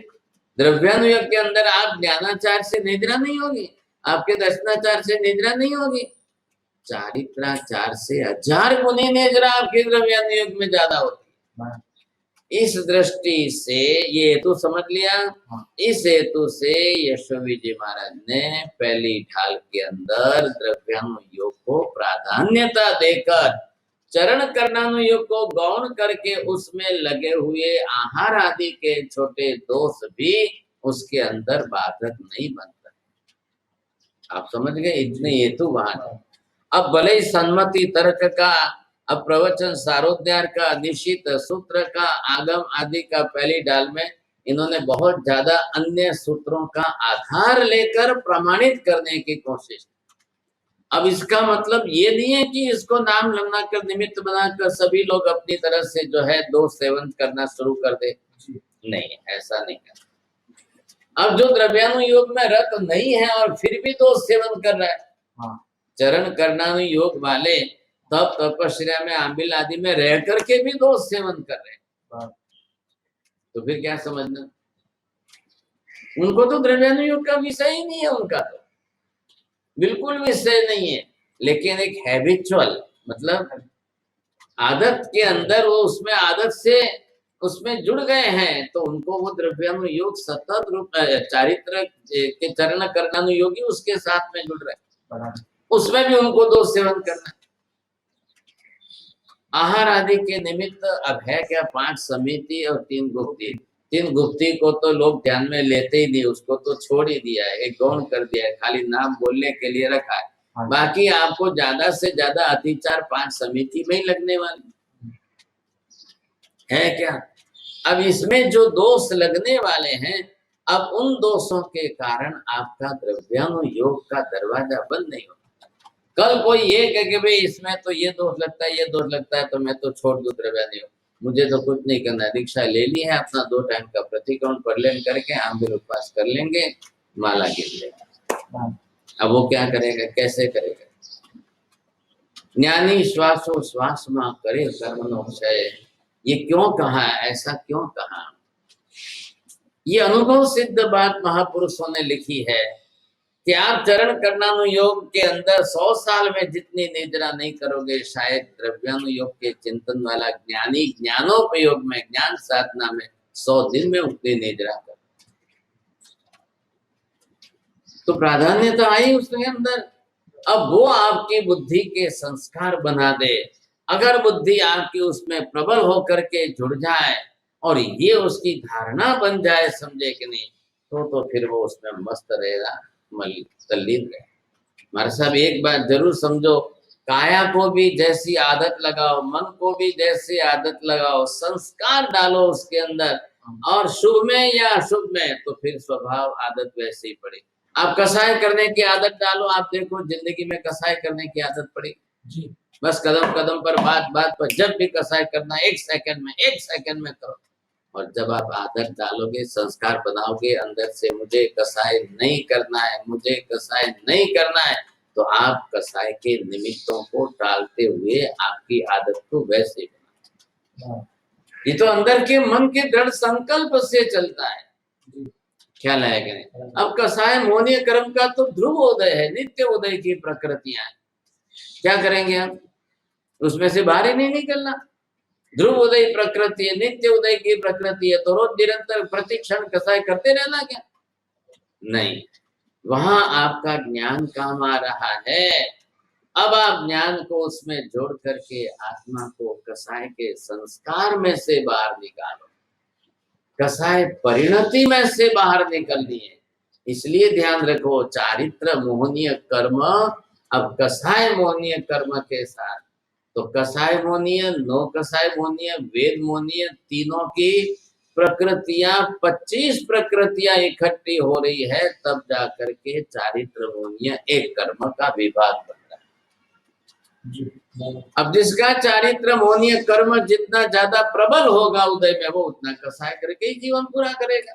द्रव्यानुयोग के अंदर आप ज्ञानाचार से निद्रा नहीं होगी, आपके दर्शनाचार से निद्रा नहीं होगी, चारित्राचार से 1000 गुनी निद्रा आपके द्रव्यानुयोग में ज्यादा होती है। इस दृष्टि से ये हेतु समझ लिया। इस हेतु से यशोवी जी महाराज ने पहली ढाल के अंदर द्रव्यानुयोग को प्राधान्यता देकर चरण करणानुयोग को गौण करके उसमें लगे हुए आहार आदि के छोटे दोष भी उसके अंदर बाधक नहीं बनता। आप समझ गए, इतने हेतु वहां। अब भले ही सन्मति तर्क का, अब प्रवचन सारोद्धार का, निश्चित सूत्र का, आगम आदि का पहली डाल में इन्होंने बहुत ज्यादा अन्य सूत्रों का आधार लेकर प्रमाणित करने की कोशिश। अब इसका मतलब ये नहीं है कि इसको नाम लम्ना कर, निमित्त बनाकर सभी लोग अपनी तरह से जो है दोष सेवन करना शुरू कर दे, नहीं, ऐसा नहीं करना। अब जो द्रव्यानुयोग में रत नहीं है और फिर भी दोष सेवन कर रहा है, चरण करणानुयोग वाले तप तपस्या में, आंबिल आदि में रह करके भी दोष सेवन कर रहे हैं, तो फिर क्या समझना? उनको तो द्रव्यानुयोग का विषय ही नहीं है, उनका तो बिल्कुल विषय नहीं है। लेकिन एक हैबिचुअल मतलब आदत के अंदर वो उसमें आदत से उसमें जुड़ गए हैं, तो उनको वो द्रव्यानुयोग सतत रूप चारित्र के चरण करणानुयोगी उसके साथ में जुड़ रहे, उसमें भी उनको दोष सेवन करना। आहार आदि के निमित्त अब है क्या, 5 समिति और 3 गुप्ती। 3 गुप्ती को तो लोग ध्यान में लेते ही नहीं, उसको तो छोड़ ही दिया है, एक गौण कर दिया है, खाली नाम बोलने के लिए रखा है। बाकी आपको ज्यादा से ज्यादा अतिचार 5 समिति में ही लगने वाले है क्या। अब इसमें जो दोष लगने वाले हैं, अब उन दोषों के कारण आपका द्रव्यानुयोग का दरवाजा बंद नहीं होता। कल कोई ये कहे कि भाई इसमें तो ये दोष लगता है, ये दोष लगता है, तो मैं तो छोड़ दूं द्रव्यानुयोग, मुझे तो कुछ नहीं करना, दीक्षा ले ली है, अपना 2 टाइम का प्रतिक्रमण परलेन करके आंबिल उपवास कर लेंगे, माला गिर लेगा। अब वो क्या करेगा, कैसे करेगा? ज्ञानी श्वासो श्वास में करे कर्मनो क्षय, ये क्यों कहा, ऐसा क्यों कहा? ये अनुभव सिद्ध बात महापुरुषों ने लिखी है कि आप चरण करणानुयोग के अंदर 100 साल में जितनी निद्रा नहीं करोगे, शायद द्रव्यानुयोग के चिंतन वाला ज्ञानी ज्ञानोपयोग में, ज्ञान साधना में 100 दिन में उतनी निद्रा कर। तो प्राधान्यता आई उसके अंदर। अब वो आपकी बुद्धि के संस्कार बना दे। अगर बुद्धि आपकी उसमें प्रबल होकर के जुड़ जाए और ये उसकी धारणा बन जाए, समझे कि नहीं, तो फिर वो उसमें मस्त रहेगा, तल्लीन रहे। हमारे साहब एक बात जरूर समझो, काया को भी जैसी आदत लगाओ, मन को भी जैसी आदत लगाओ, संस्कार डालो उसके अंदर, और शुभ में या अशुभ में, तो फिर स्वभाव आदत वैसे ही पड़े। आप कसाय करने की आदत डालो, आप देखो जिंदगी में कसाय करने की आदत पड़ी। जी बस कदम कदम पर, बात बात पर, जब भी कसाय करना एक सेकंड में करो। और जब आप आदत डालोगे, संस्कार बनाओगे अंदर से, मुझे कसाय नहीं करना है, मुझे कसाय नहीं करना है, तो आप कसाय के निमित्तों को टालते हुए आपकी आदत को वैसे बनाओ। ये तो अंदर के मन के दृढ़ संकल्प से चलता है। ख्याल आया कि नहीं? अब कसाय मोहनीय कर्म का तो ध्रुव उदय है, नित्य उदय की प्रकृतियां हैं। क्या करेंगे हम? उसमें से बाहर ही नहीं निकलना। ध्रुव उदय प्रकृति है, नित्य उदय की प्रकृति है, तो रोज निरंतर प्रतिक्षण कसाय करते रहना क्या? नहीं, वहां आपका ज्ञान काम आ रहा है। अब आप ज्ञान को उसमें जोड़ करके आत्मा को कसाय के संस्कार में से बाहर निकालो। कसाय परिणति में से बाहर निकलनी है। इसलिए ध्यान रखो, चारित्र मोहनीय कर्म, अब कसाय मोहनीय कर्म के साथ, तो कसाय मोहनीय, नो कसाय मोहनीय, वेद मोहनीय, तीनों की प्रकृतियां, 25 प्रकृतियां इकट्ठी हो रही है, तब जाकर के चारित्र मोहनीय एक कर्म का विभाग बन रहा है। अब जिसका चारित्र मोहनीय कर्म जितना ज्यादा प्रबल होगा उदय में, वो उतना कसाय करके ही जीवन पूरा करेगा।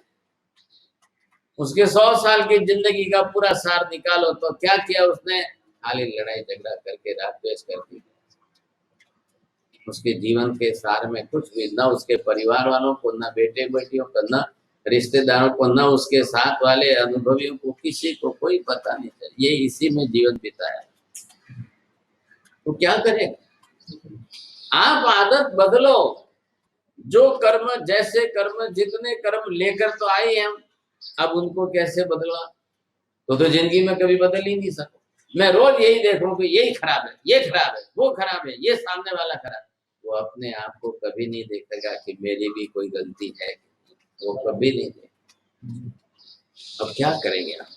उसके 100 साल की जिंदगी का पूरा सार निकालो तो क्या किया उसने? खाली लड़ाई झगड़ा करके, रात द्वेष करके। उसके जीवन के सार में कुछ भी न, उसके परिवार वालों को, न बेटे बेटियों को, न रिश्तेदारों को, न उसके साथ वाले अनुभवियों को, किसी को कोई पता नहीं चला। ये इसी में जीवन बिताया, तो क्या करें? आप आदत बदलो। जो कर्म, जैसे कर्म, जितने कर्म लेकर तो आए हम, अब उनको कैसे बदला? तो जिंदगी में कभी बदल ही नहीं सकता। मैं रोज यही देखूं कि यही खराब है, ये खराब है, वो खराब है, ये सामने वाला खराब, वो अपने आप को कभी नहीं देखेगा कि मेरी भी कोई गलती है, वो कभी नहीं देखेगा। अब क्या करेंगे आप?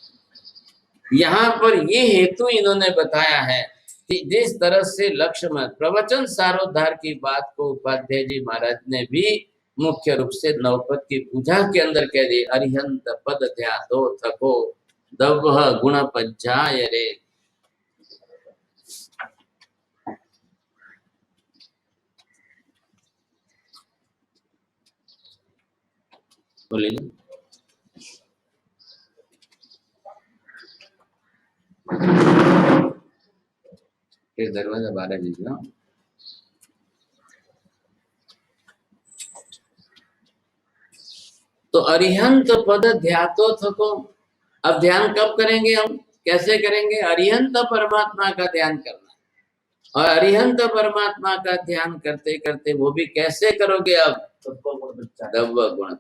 यहाँ पर ये हेतु इन्होंने बताया है कि जिस तरह से लक्ष्य में प्रवचन सारोद्धार की बात को उपाध्याय जी महाराज ने भी मुख्य रूप से नवपद की पूजा के अंदर कह दी, अरिहंत पद ध्यातो थको दव गुण पंचाय रे। बोलिए, फिर दरवाजा 12 दीजिए। तो अरिहंत पद ध्यातो थको। अब ध्यान कब करेंगे हम, कैसे करेंगे? अरिहंत परमात्मा का ध्यान करना, और अरिहंत परमात्मा का ध्यान करते करते, वो भी कैसे करोगे? अब द्रव्य गुण,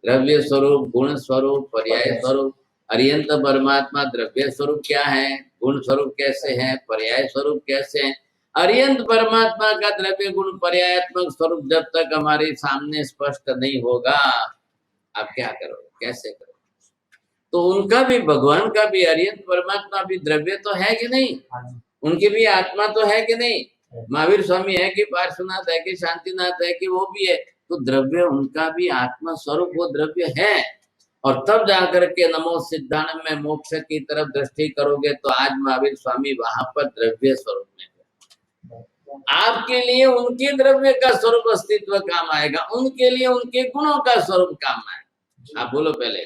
द्रव्य स्वरूप, गुण स्वरूप, पर्याय स्वरूप। अरिहंत परमात्मा द्रव्य स्वरूप क्या है, गुण स्वरूप कैसे है, पर्याय स्वरूप कैसे है? अरिहंत परमात्मा का द्रव्य गुण पर्यायात्मक स्वरूप जब तक हमारे सामने स्पष्ट नहीं होगा, आप क्या करोगे, कैसे करोगे? तो उनका भी, भगवान का भी, अरिहंत परमात्मा भी द्रव्य तो है कि नहीं? उनकी भी आत्मा तो है कि नहीं? महावीर स्वामी है कि पार्श्वनाथ है कि शांतिनाथ है कि वो भी है, तो द्रव्य उनका भी आत्मा स्वरूप वो द्रव्य है। और तब जाकर के नमो सिद्धांत में मोक्ष की तरफ दृष्टि करोगे, तो आज महावीर स्वामी वहां पर द्रव्य स्वरूप में आपके लिए उनके द्रव्य का स्वरूप अस्तित्व काम आएगा, उनके लिए उनके गुणों का स्वरूप काम आएगा। आप बोलो पहले।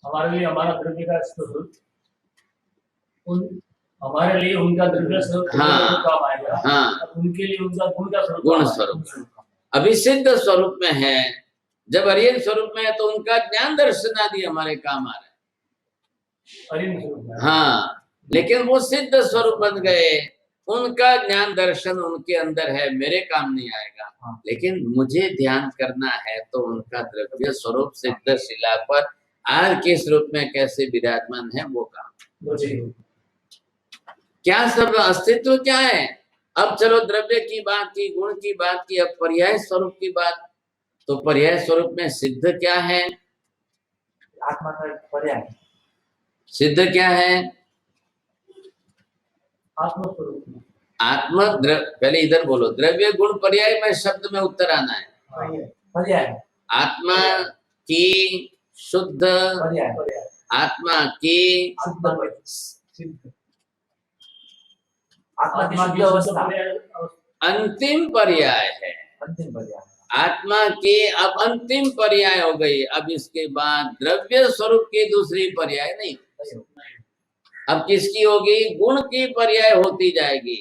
हमारे लिए हमारा द्रव्य का स्वरूप, हमारे लिए उनका द्रव्य स्वरूप काम आएगा। हाँ, उनके लिए उनका गुण का स्वरूप, गुण स्वरूप अभी सिद्ध स्वरूप में है। जब अरिहंत स्वरूप में है तो उनका ज्ञान दर्शन आदि हमारे काम आ रहे हैं। हाँ, लेकिन वो सिद्ध स्वरूप बन गए, उनका ज्ञान दर्शन उनके अंदर है, मेरे काम नहीं आएगा। लेकिन मुझे ध्यान करना है तो उनका द्रव्य स्वरूप सिद्ध शिला पर आज के स्वरूप में कैसे विराजमान है, वो काम। क्या सब अस्तित्व क्या है? अब चलो द्रव्य की बात की, गुण की बात की, अब पर्याय स्वरूप की बात। तो पर्याय स्वरूप में सिद्ध क्या है? आत्मा का पर्याय सिद्ध क्या है? आत्मा स्वरूप। आत्मा पहले इधर बोलो, द्रव्य गुण पर्याय में शब्द में उत्तर आना है। पर्याय आत्मा की शुद्ध, आत्मा की आत्मा की शुद्ध अवस्था अंतिम पर्याय है। अंतिम पर्याय। आत्मा की अब अंतिम पर्याय हो गई। अब इसके बाद द्रव्य स्वरूप की दूसरी पर्याय नहीं। अब किसकी होगी? गुण की पर्याय होती जाएगी।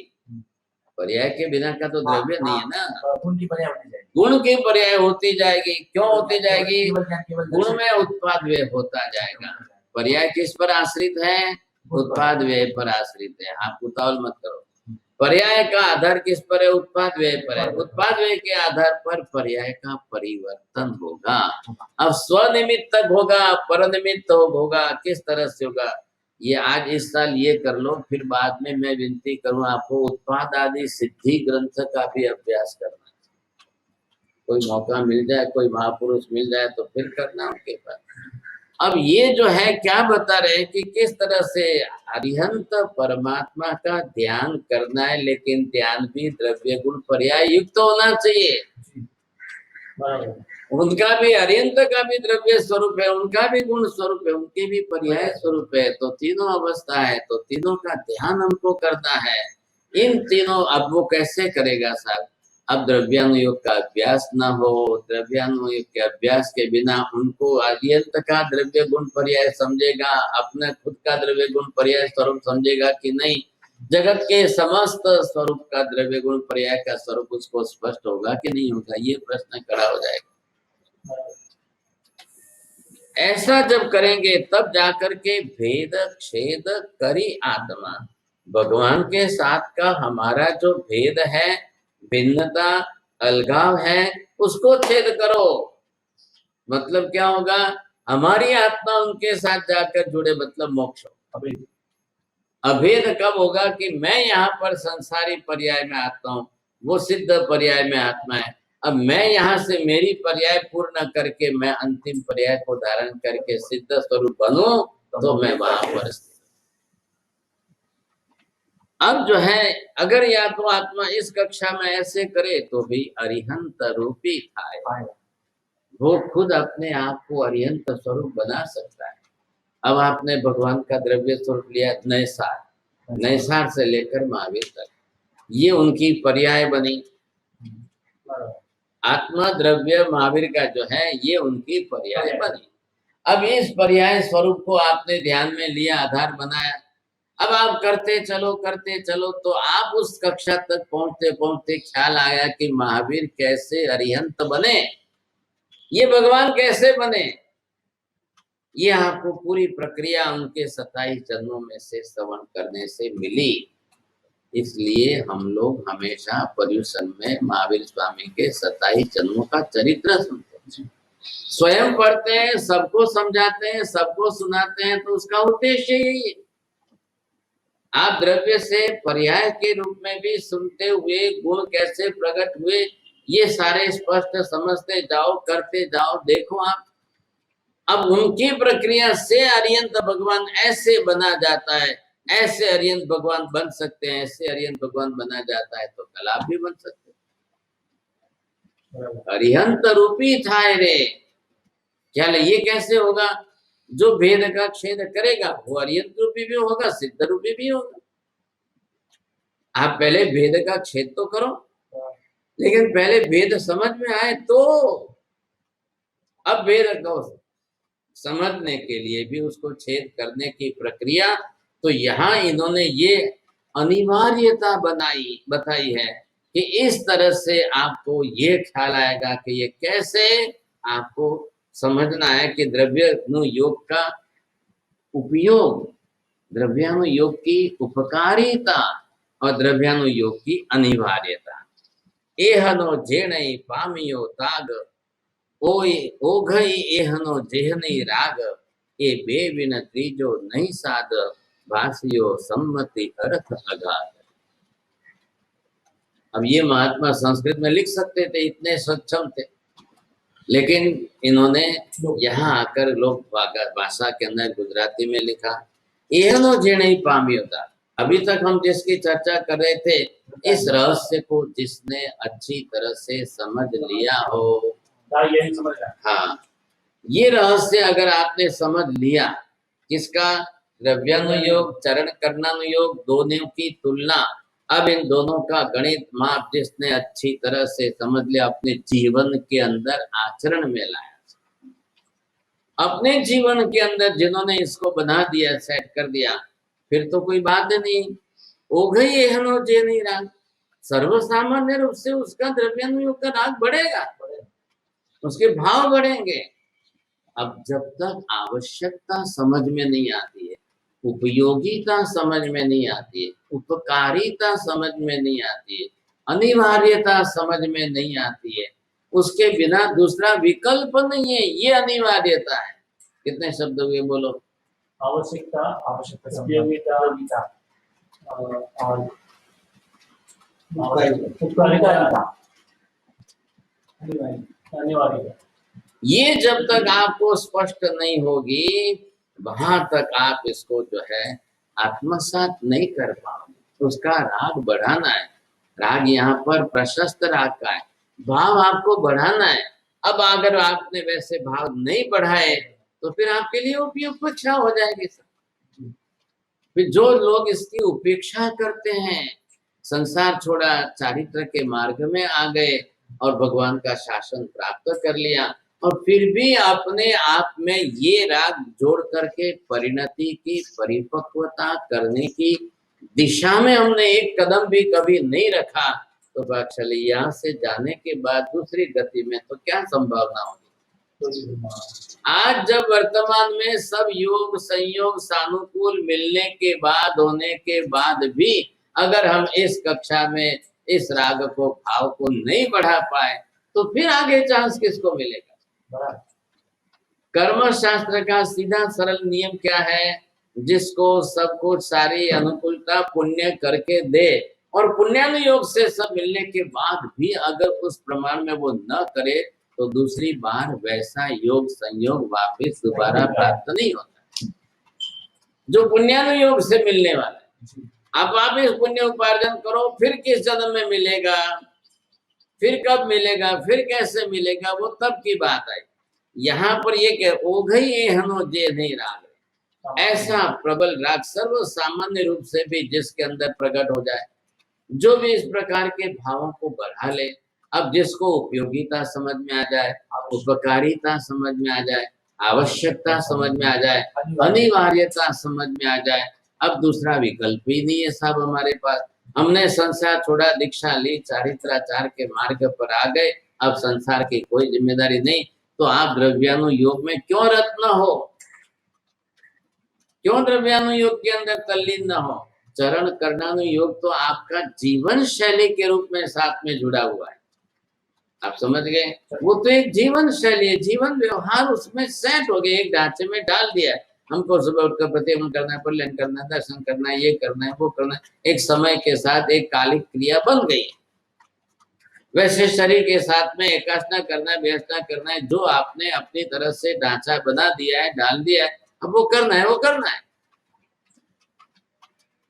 पर्याय के बिना का तो द्रव्य नहीं है ना। गुण की पर्याय होती जाएगी। गुण की पर्याय होती जाएगी। क्यों होती जाएगी? केवल गुण में उत्पाद व्यय होता जाएगा। पर्याय किस पर आश्रित है? उत्पाद व्यय पर आश्रित है। आप उतावल मत करो। पर्याय का आधार किस पर है? उत्पाद व्यय पर है। उत्पाद व्यय के आधार पर पर्याय का परिवर्तन होगा। अब स्वनिमित्तक होगा, परनिमित्त होगा, किस तरह से होगा? ये आज इस साल ये कर लो, फिर बाद में मैं विनती करूं आपको उत्पाद आदि सिद्धि ग्रंथ का भी अभ्यास करना। कोई मौका मिल जाए, कोई महापुरुष मिल जाए तो फिर करना उनके पास। अब ये जो है क्या बता रहे हैं कि किस तरह से अरिहंत परमात्मा का ध्यान करना है, लेकिन ध्यान भी द्रव्य गुण पर्याय युक्त होना चाहिए। उनका भी अरिहंत का भी द्रव्य स्वरूप है, उनका भी गुण स्वरूप है, उनके भी पर्याय स्वरूप है। तो तीनों अवस्था है, तो तीनों का ध्यान हमको करना है। इन तीनों, अब वो कैसे करेगा साहब? अब द्रव्यानुयोग का अभ्यास न हो, द्रव्यानुयोग के अभ्यास के बिना उनको अरिहंत का द्रव्य गुण पर्याय समझेगा, अपने खुद का द्रव्य गुण पर्याय स्वरूप समझेगा कि नहीं, जगत के समस्त स्वरूप का द्रव्य गुण पर्याय का स्वरूप उसको स्पष्ट होगा कि नहीं होगा, ये प्रश्न खड़ा हो जाएगा। ऐसा जब करेंगे तब जाकर के भेद छेद करी आत्मा, भगवान के साथ का हमारा जो भेद है, भिन्नता, अलगाव है, उसको छेद करो। मतलब क्या होगा? हमारी आत्मा उनके साथ जाकर जुड़े, मतलब मोक्ष। अभेद कब होगा? कि मैं यहाँ पर संसारी पर्याय में आत्मा हूँ, वो सिद्ध पर्याय में आत्मा है। अब मैं यहाँ से मेरी पर्याय पूर्ण करके मैं अंतिम पर्याय को धारण करके सिद्ध स्वरूप बनूं, तो मैं वहां पर स्थित। अब जो है, अगर या तो आत्मा इस कक्षा में ऐसे करे तो भी अरिहंत रूपी था, वो खुद अपने आप को अरिहंत स्वरूप बना सकता है। अब आपने भगवान का द्रव्य स्वरूप लिया नैसार से लेकर महावीर तक, ये उनकी पर्याय बनी। आत्मा द्रव्य महावीर का जो है, ये उनकी पर्याय बनी। अब इस पर्याय स्वरूप को आपने ध्यान में लिया, आधार बनाया। अब आप करते चलो तो आप उस कक्षा तक पहुंचते पहुंचते ख्याल आया कि महावीर कैसे अरिहंत बने, ये भगवान कैसे बने। ये आपको पूरी प्रक्रिया उनके 27 जन्मों में से श्रवण करने से मिली। इसलिए हम लोग हमेशा पर्यूषण में महावीर स्वामी के 27 जन्मों का चरित्र सुनते हैं, स्वयं पढ़ते हैं, सबको समझाते हैं, सबको सुनाते हैं। तो उसका उद्देश्य यही है। आप द्रव्य से पर्याय के रूप में भी सुनते हुए गुण कैसे प्रकट हुए, ये सारे स्पष्ट समझते जाओ, करते जाओ। देखो आप, अब उनकी प्रक्रिया से अरिहंत भगवान ऐसे बना जाता है, ऐसे अरिहंत भगवान बन सकते हैं, ऐसे अरिहंत भगवान बना जाता है, तो कल आप भी बन सकते हैं। अरिहंत रूपी था रे, क्या ये कैसे होगा? जो भेद का छेद करेगा वो अरिहंत रूपी भी होगा, सिद्ध रूपी भी होगा। आप पहले भेद का छेद तो करो, लेकिन पहले भेद समझ में आए तो। अब भेद को समझने के लिए भी उसको छेद करने की प्रक्रिया, तो यहाँ इन्होंने ये अनिवार्यता बताई है कि इस तरह से आपको ये ख्याल आएगा कि ये कैसे आपको समझना है कि द्रव्यानुयोग का उपयोग, द्रव्यानुयोग की उपकारिता और द्रव्यानुयोग की अनिवार्यता। एहनो जेणई पामियो ताग, ओय ओघई एहनो जेहनी राग, ए बेविन त्रीजो नहीं साध, भाषियो सम्मति अर्थ अगाध। अब ये महात्मा संस्कृत में लिख सकते थे, इतने सक्षम थे, लेकिन इन्होंने यहाँ आकर लोक भाषा के अंदर गुजराती में लिखा। एहनो जेणई पामियो ताग। अभी तक हम जिसकी चर्चा कर रहे थे, इस रहस्य को जिसने अच्छी तरह से समझ लिया हो, यही समझ रहा। हाँ, ये रहस्य अगर आपने समझ लिया, किसका? द्रव्यानुयोग, चरण करणानुयोग, दोनों की तुलना अब इन दोनों का गणित माप जिसने अच्छी तरह से समझ लिया, अपने जीवन के अंदर आचरण में लाया, अपने जीवन के अंदर जिन्होंने इसको बना दिया, सेट कर दिया, फिर तो कोई बात नहीं। ओघई एहनो जे नहीं राग, सर्वसामान्य रूप से उसका द्रव्यानुयोग का राग बढ़ेगा, उसके भाव बढ़ेंगे। अब जब तक आवश्यकता समझ में नहीं आती है, उपयोगिता समझ में नहीं आती है, उपकारिता समझ में नहीं आती है, अनिवार्यता समझ में नहीं आती है, उसके बिना दूसरा विकल्प नहीं है, ये अनिवार्यता है। कितने शब्द हुए बोलो? आवश्यकता, उपयोगिता, और उपकारिता, अनिवार्यता। ये जब तक आपको स्पष्ट नहीं होगी, वहां तक आप इसको जो है आत्मसात नहीं कर पाओगे। उसका राग बढ़ाना है। राग यहाँ पर प्रशस्त राग का है, भाव आपको बढ़ाना है। अब अगर आपने वैसे भाव नहीं बढ़ाए तो फिर आपके लिए उपेक्षा हो जाएगी। फिर जो लोग इसकी उपेक्षा करते हैं, संसार छोड़ा, चारित्र के मार्ग में आ गए और भगवान का शासन प्राप्त कर लिया, और फिर भी अपने आप में ये राग जोड़ करके परिणति की, परिपक्वता करने की दिशा में हमने एक कदम भी कभी नहीं रखा, तो चलिए यहाँ से जाने के बाद दूसरी गति में तो क्या संभावना होगी। आज जब वर्तमान में सब योग संयोग सानुकूल मिलने के बाद, होने के बाद भी अगर हम इस कक्षा में इस राग को, भाव को नहीं बढ़ा पाए, तो फिर आगे चांस किसको मिलेगा। कर्म शास्त्र का सीधा सरल नियम क्या है? जिसको सब कुछ सारी अनुकूलता पुण्य करके दे, और पुण्यानुयोग से सब मिलने के बाद भी अगर उस प्रमाण में वो न करे, तो दूसरी बार वैसा योग संयोग वापिस दोबारा प्राप्त नहीं होता जो पुण्यानुयोग से मिलने वाला है। अब आप इस पुण्य उपार्जन करो, फिर किस जन्म में मिलेगा, फिर कब मिलेगा, फिर कैसे मिलेगा, वो तब की बात है। यहाँ पर ये कह ओघई एहनो जे नहीं राग, ऐसा प्रबल राग सर्व सामान्य रूप से भी जिसके अंदर प्रकट हो जाए, जो भी इस प्रकार के भावों को बढ़ा ले। अब जिसको उपयोगिता समझ में आ जाए, उपकारिता समझ में आ जाए, आवश्यकता समझ में आ जाए, अनिवार्यता समझ में आ जाए, अब दूसरा विकल्प ही नहीं है साहब हमारे पास। हमने संसार छोड़ा, दीक्षा ली, चारित्राचार के मार्ग पर आ गए, अब संसार की कोई जिम्मेदारी नहीं, तो आप द्रव्यानुयोग में क्यों रत न हो, क्यों द्रव्यानुयोग के अंदर तल्लीन न हो। चरण करणानुयोग तो आपका जीवन शैली के रूप में साथ में जुड़ा हुआ है, आप समझ गए। वो तो एक जीवन शैली है, जीवन व्यवहार उसमें सेट हो गया, एक ढांचे में डाल दिया है। हमको सुबह उठकर प्रतिक्रमण करना है, प्रलयन करना है, दर्शन करना है, ये करना है, वो करना है, एक समय के साथ एक कालिक क्रिया बन गई। वैसे शरीर के साथ में एकासना करना है, व्यवस्था करना है, जो आपने अपनी तरह से ढांचा बना दिया है, डाल दिया है, अब वो करना है, वो करना है।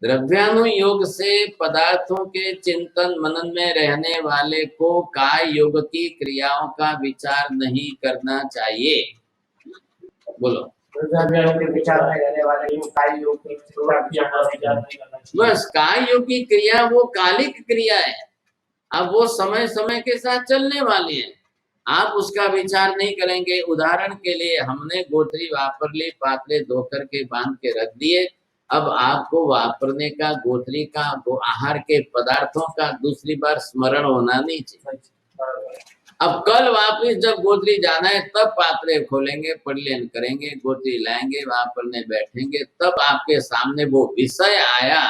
द्रव्यानुयोग से पदार्थों के चिंतन मनन में रहने वाले को काय योग की क्रियाओं का विचार नहीं करना चाहिए। बोलो। द्रव्यानुयोग के विचार में रहने वाले को काय योग की क्रिया का विचार नहीं करना चाहिए। बस काय योग की क्रिया वो कालिक क्रिया है, अब वो समय समय के साथ चलने वाली है, आप उसका विचार नहीं करेंगे। उदाहरण के लिए हमने गोथरी वापर ली, पातले धोकर के बांध के रख दिए, अब आपको वापरने का, गोथरी का, वो आहार के पदार्थों का दूसरी बार स्मरण होना नहीं चाहिए। अब कल वापिस जब गोथरी जाना है तब पात्रे खोलेंगे, परिलीन करेंगे, गोथरी लाएंगे, वापरने बैठेंगे, तब आपके सामने वो विषय आया।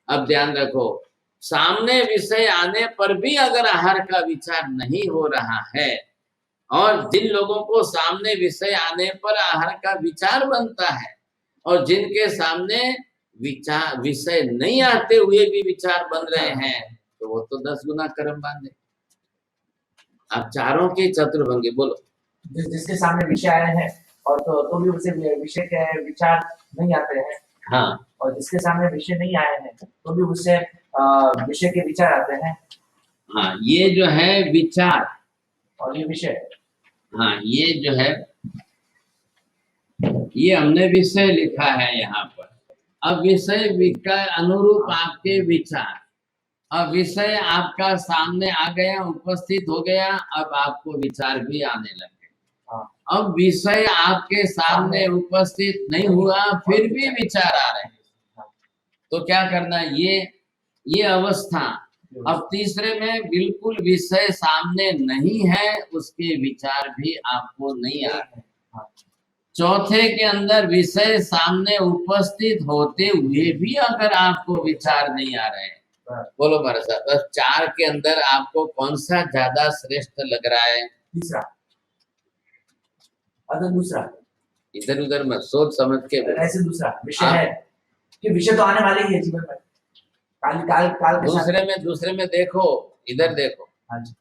अब ध्यान रखो, सामने विषय आने पर भी अगर आहार का विचार नहीं हो रहा है, और जिन लोगों को सामने विषय आने पर आहार का विचार बनता है, और जिनके सामने विचार विषय नहीं आते हुए भी विचार बन रहे हैं, तो वो तो 10 गुना कर्म बांधे। आप चारों की चतुर्भंगी बोलो। जिसके सामने विषय आए हैं और तो भी उसे विषय के विचार नहीं आते हैं। हाँ, और जिसके सामने विषय नहीं आए हैं तो भी उससे विषय के विचार आते हैं। हाँ, ये जो है विचार और ये विषय, हाँ ये जो है, ये हमने विषय लिखा है यहाँ पर। अब विषय के अनुरूप आपके विचार, अब विषय आपका सामने आ गया, उपस्थित हो गया, अब आपको विचार भी आने लगे। हाँ। अब विषय आपके सामने उपस्थित नहीं हुआ, फिर भी विचार आ रहे हैं, तो क्या करना? ये अवस्था। अब तीसरे में बिल्कुल विषय सामने नहीं है, उसके विचार भी आपको नहीं आ रहे। चौथे के अंदर विषय सामने उपस्थित होते हुए भी अगर आपको विचार नहीं आ रहे हैं, बोलो महाराज साहब, बस चार के अंदर आपको कौन सा ज्यादा श्रेष्ठ लग रहा है? तीसरा। अगर दूसरा, इधर उधर मत सोच समझ के बोलो। ऐसे दूसरा विषय है कि विषय तो आने वाले ही है जीवन में, काल काल काल के दूसरे में देखो, इधर देखो। हाँ जी,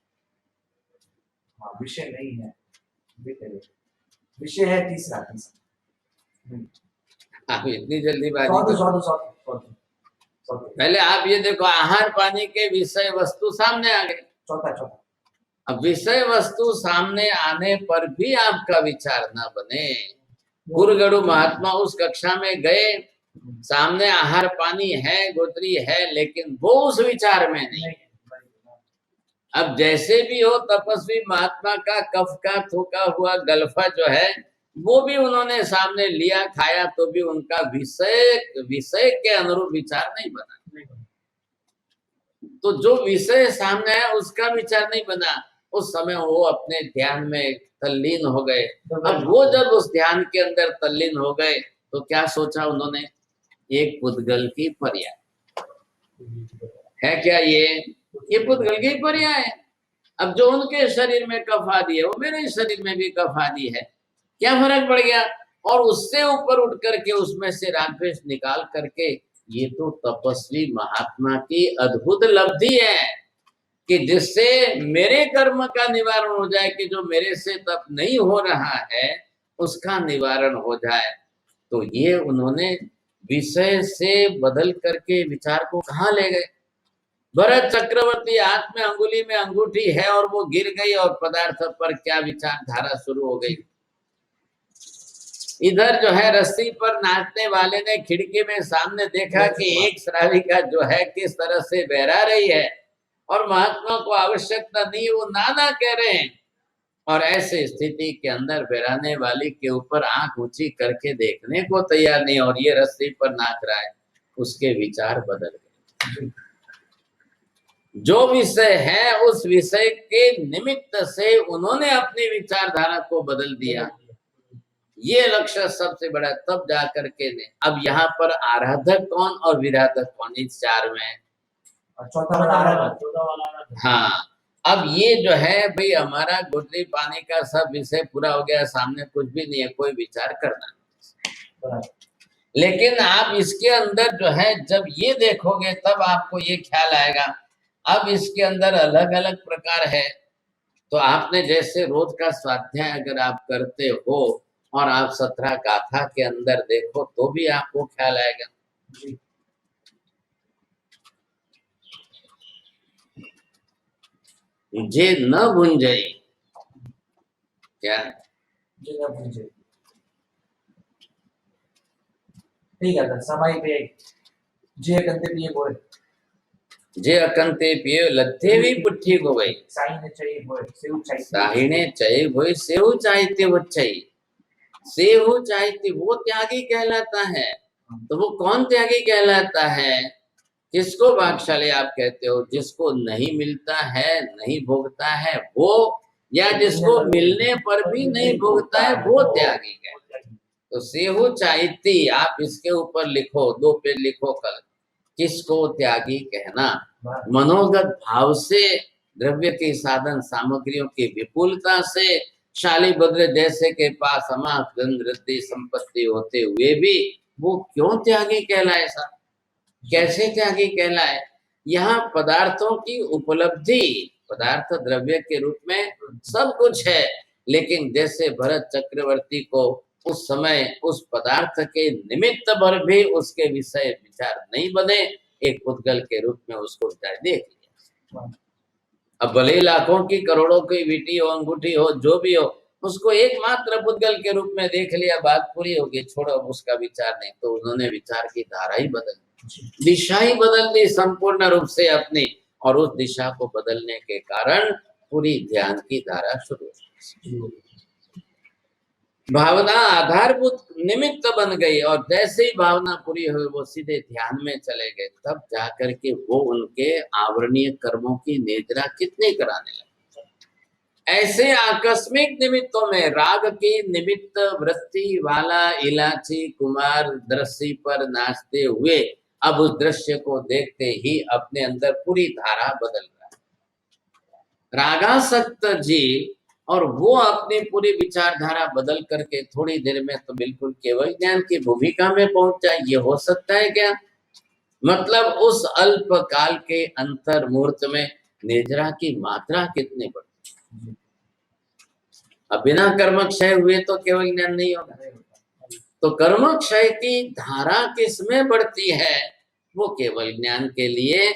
हाँ विषय नहीं है, विषय है तीसरा। आप इतनी जल्दी बात पहले आप ये देखो, आहार पानी के विषय वस्तु सामने आ गए। चौथा। अब विषय वस्तु सामने आने पर भी आपका विचार ना बने। गुरु महात्मा उस कक्षा में गए, सामने आहार पानी है, गोत्री है, लेकिन वो उस विचार में नहीं। अब जैसे भी हो, तपस्वी महात्मा का कफ का थूका हुआ गलफा जो है, वो भी उन्होंने सामने लिया, खाया, तो भी उनका विषय के अनुरूप विचार नहीं बना। तो जो विषय सामने है उसका विचार नहीं बना, उस समय वो अपने ध्यान में तल्लीन हो गए। अब वो जब उस ध्यान के अंदर तल्लीन हो गए, तो क्या सोचा उन्होंने? एक पुद्गल की पर्याय है। क्या ये पुद्गल की पर्याय है। अब जो उनके शरीर में कफ आदि है, वो मेरे शरीर में भी कफ आदि है, क्या फर्क पड़ गया? और उससे ऊपर उठ करके उसमें से राग द्वेष निकाल करके, ये तो तपस्वी महात्मा की अद्भुत लब्धि है कि जिससे मेरे कर्म का निवारण हो जाए, कि जो मेरे से तप नहीं हो रहा है उसका निवारण हो जाए। तो ये उन्होंने विषय से बदल करके विचार को कहाँ ले गए? भरत चक्रवर्ती हाथ में अंगुली में अंगूठी है और वो गिर गई, और पदार्थ पर क्या विचारधारा शुरू हो गई। इधर जो है रस्सी पर नाचने वाले ने खिड़की में सामने देखा कि एक श्राविका जो है किस तरह से बहरा रही है, और महात्मा को आवश्यकता नहीं, वो नाना कह रहे हैं। और ऐसे स्थिति के अंदर बहराने वाली के ऊपर आंख ऊंची करके देखने को तैयार नहीं, और ये रस्सी पर नाच रहा है, उसके विचार बदल गए। जो विषय है उस विषय के निमित्त से उन्होंने अपनी विचारधारा को बदल दिया। ये लक्ष्य सबसे बड़ा। तब जाकर के ने, अब यहाँ पर आराधक कौन और विराधक कौन, इस चार में चौथा वाला। हाँ, अब ये जो है भाई, हमारा गोटरी पानी का सब विषय पूरा हो गया, सामने कुछ भी नहीं है, कोई विचार करना। लेकिन आप इसके अंदर जो है जब ये देखोगे, तब आपको ये ख्याल आएगा। अब इसके अंदर अलग अलग प्रकार है। तो आपने जैसे रोज का स्वाध्याय अगर आप करते हो और आप 17 गाथा के अंदर देखो, तो भी आपको ख्याल आएगा। जे न भुंजई, क्या जे न भुंजई, ठीक है। समय पे जे कंते पिए बोए, जे अकंते पिए लत्थे भी पुट्ठी को गई, साहिने चाहिए बोए सेव चाहिए, साहिने चाहिए बोए सेव चाहिए वच्छई। सेव चाहिए वो त्यागी कहलाता है। तो वो कौन त्यागी कहलाता है? किसको भाग्यशाली आप कहते हो? जिसको नहीं मिलता है, नहीं भोगता है वो, या जिसको मिलने पर भी नहीं भोगता है वो त्यागी है। तो सेहु चाहिती आप इसके ऊपर लिखो, 2 पेज लिखो कल। किसको त्यागी कहना? मनोगत भाव से, द्रव्य के साधन सामग्रियों की विपुलता से, शालीभद्र जैसे के पास अमाप धन वृद्धि संपत्ति होते हुए भी वो क्यों त्यागी कहलाए? सा कैसे त्यागी कहलाए? यहाँ पदार्थों की उपलब्धि, पदार्थ द्रव्य के रूप में सब कुछ है, लेकिन जैसे भरत चक्रवर्ती को उस समय उस पदार्थ के निमित्त भर भी उसके विषय विचार नहीं बने, एक पुद्गल के रूप में उसको विचार देख लिया। अब भले लाखों की करोड़ों की वीटी हो, अंगूठी हो, जो भी हो, उसको एकमात्र पुद्गल के रूप में देख लिया, बात पूरी होगी, छोड़ो उसका विचार नहीं। तो उन्होंने विचार की धारा ही बदल दी, दिशा ही बदल दी संपूर्ण रूप से अपनी। और उस दिशा को बदलने के कारण पूरी ध्यान की धारा शुरू हो। भावना आधारभूत निमित्त बन गई और जैसे ही भावना पूरी हुई वो सीधे ध्यान में चले गए, तब जाकर के वो उनके आवरणीय कर्मों की निद्रा कितनी कराने लगे। ऐसे आकस्मिक निमित्तों में राग की निमित्त वृत्ति वाला इलाची कुमार दृश्य पर नाचते हुए अब उस दृश्य को देखते ही अपने अंदर पूरी धारा बदल रहा है। रागासक्त जीव और वो अपनी पूरी विचारधारा बदल करके थोड़ी देर में तो बिल्कुल केवल ज्ञान की भूमिका में पहुंच जाए, ये हो सकता है क्या? मतलब उस अल्प काल के अंतर मुहूर्त में निद्रा की मात्रा कितनी बढ़ती। अब बिना कर्म क्षय हुए तो केवल ज्ञान नहीं होगा। तो कर्म क्षय की धारा किसमें बढ़ती है? वो केवल ज्ञान के लिए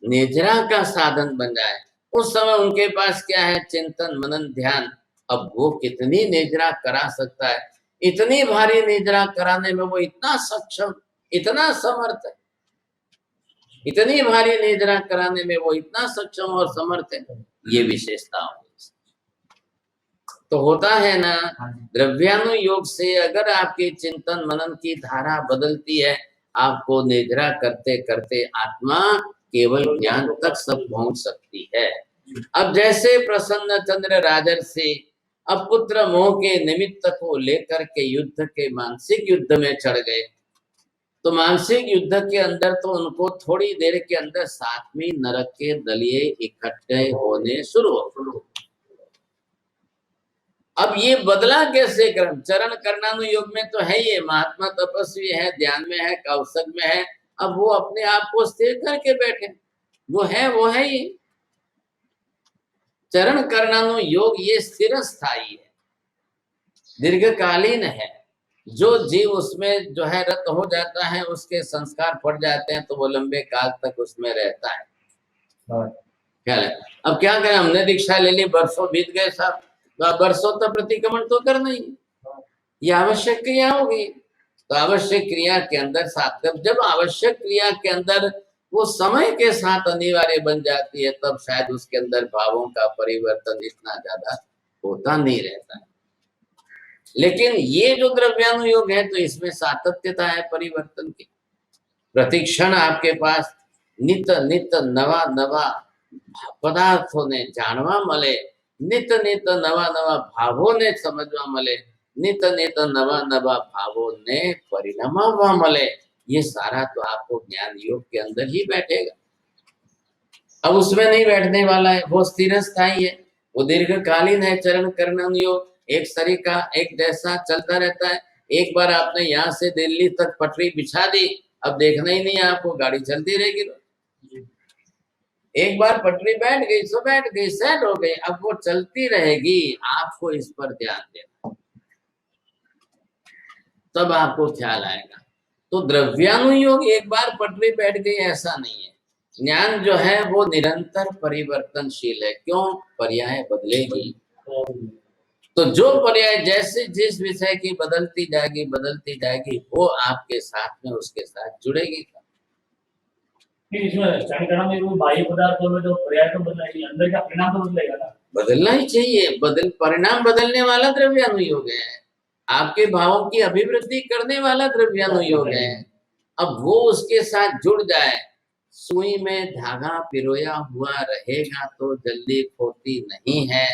निद्रा का साधन बन जाए। उस समय उनके पास क्या है? चिंतन मनन ध्यान। अब वो कितनी निद्रा करा सकता है? इतनी भारी निद्रा कराने में वो इतना सक्षम, इतना समर्थ है। इतनी भारी निद्रा कराने में वो इतना सक्षम और समर्थ है। ये विशेषता होगी। तो होता है ना, द्रव्यानुयोग से अगर आपके चिंतन मनन की धारा बदलती है, आपको निद्रा करते करते आत्मा केवल ज्ञान तक सब पहुंच सकती है। अब जैसे प्रसन्न चंद्र राजर्षि अब पुत्र मोह के निमित्त को लेकर के युद्ध के मानसिक युद्ध में चढ़ गए, तो मानसिक युद्ध के अंदर तो उनको थोड़ी देर के अंदर सातवीं नरक के दलिये इकट्ठे होने शुरू हो। अब ये बदला कैसे क्रम? चरण करणानुयोग में तो है, ये महात्मा तपस्वी है, ध्यान में है, कौशल में है। अब वो अपने आप को स्थिर करके बैठे, वो है ये चरण करणानुयोग। ये स्थिर स्थायी है, दीर्घकालीन है। जो जीव उसमें जो है रत हो जाता है, उसके संस्कार पड़ जाते हैं, तो वो लंबे काल तक उसमें रहता है। क्या है? अब क्या करें, हमने दीक्षा ले ली, बरसों बीत गए साहब, तो अब बरसों तक प्रतिक्रमण तो करना ही, ये आवश्यक क्रिया होगी। तो आवश्यक क्रिया के अंदर साथ, जब आवश्यक क्रिया के अंदर वो समय के साथ अनिवार्य बन जाती है, तब शायद उसके अंदर भावों का परिवर्तन इतना ज्यादा होता नहीं रहता है। लेकिन ये जो द्रव्यानुयोग है, तो इसमें सातत्यता है परिवर्तन की। प्रतिक्षण आपके पास नित नित नवा नवा पदार्थों ने जानवा मले, नित नित नवा नवा भावों ने समझवा मले, नित नित नवा नवा भावों ने परिणमवा मले। ये सारा तो आपको ज्ञान योग के अंदर ही बैठेगा। अब उसमें नहीं बैठने वाला है, वो स्थिर स्थायी है, वो दीर्घकालीन है। चरण करणानुयोग एक सरीका एक जैसा चलता रहता है। एक बार आपने यहाँ से दिल्ली तक पटरी बिछा दी, अब देखना ही नहीं है आपको, गाड़ी चलती रहेगी। एक बार पटरी बैठ गई सो बैठ गई, सेट हो गई, अब वो चलती रहेगी। आपको इस पर ध्यान देना, तब आपको ख्याल आएगा। तो द्रव्यानुयोग एक बार पटरी बैठ गई ऐसा नहीं है। ज्ञान जो है वो निरंतर परिवर्तनशील है। क्यों? पर्याय बदलेगी। तो जो पर्याय जैसे जिस विषय की बदलती जाएगी वो आपके साथ में उसके साथ जुड़ेगी। इसमें बाह्य पदार्थों में जो पर्याय तो बदला, अंदर का परिणाम तो बदलेगा ना? बदलना ही चाहिए। परिणाम बदलने वाला द्रव्यानुयोग है, आपके भावों की अभिवृद्धि करने वाला द्रव्यानुयोग है। अब वो उसके साथ जुड़ जाए। सुई में धागा पिरोया हुआ रहेगा तो जल्दी खोती नहीं है।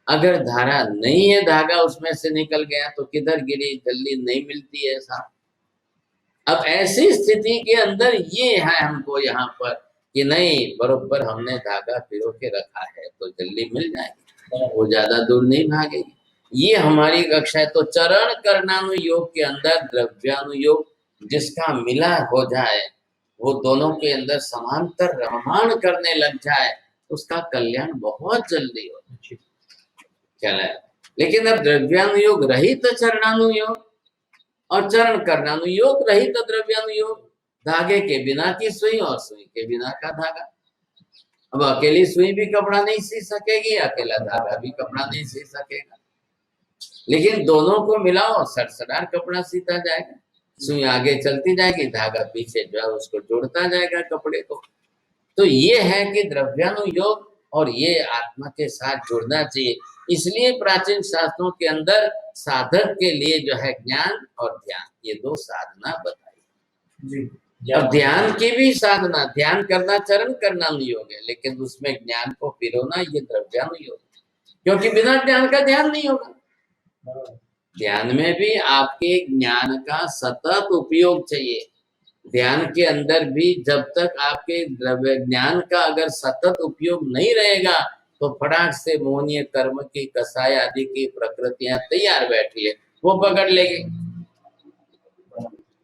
अगर धारा नहीं है, धागा उसमें से निकल गया तो किधर गिरी, जल्दी नहीं मिलती है साहब। अब ऐसी स्थिति के अंदर ये है हमको यहाँ पर कि नहीं, बरोबर हमने धागा पिरो के रखा है तो जल्दी मिल जाएगी, वो ज्यादा दूर नहीं भागेगी। ये हमारी कक्षा है। तो चरण करणानुयोग के अंदर द्रव्यानुयोग जिसका मिला हो जाए, वो दोनों के अंदर समांतर रममाण करने लग जाए, उसका कल्याण बहुत जल्दी हो चला है। लेकिन अब द्रव्यानुयोग रहित चरणानुयोग और चरण करणानुयोग रहित द्रव्यानुयोग, धागे के बिना की सुई और सुई के बिना का धागा। अब अकेली सुई भी कपड़ा नहीं सी सकेगी, अकेला धागा भी कपड़ा नहीं सी सकेगा। लेकिन दोनों को मिलाओ, सड़सड़ार कपड़ा सीता जाएगा। सुई आगे चलती जाएगी, धागा पीछे जो है उसको जोड़ता जाएगा कपड़े को। तो ये है कि द्रव्यानुयोग और ये आत्मा के साथ जुड़ना चाहिए। इसलिए प्राचीन शास्त्रों के अंदर साधक के लिए जो है ज्ञान और ध्यान, ये दो साधना बताई। जी और ध्यान की भी साधना, ध्यान करना चरण करना अनुयोग है, लेकिन उसमें ज्ञान को पिरोना ये द्रव्यानुयोग है, क्योंकि बिना ज्ञान का ध्यान नहीं होगा। ध्यान में भी आपके ज्ञान का सतत उपयोग चाहिए। ध्यान के अंदर भी जब तक आपके द्रव्य ज्ञान का अगर सतत उपयोग नहीं रहेगा तो फटाक से मोहनीय कर्म की कसाय आदि की प्रकृतियां तैयार बैठी है, वो पकड़ लेगी।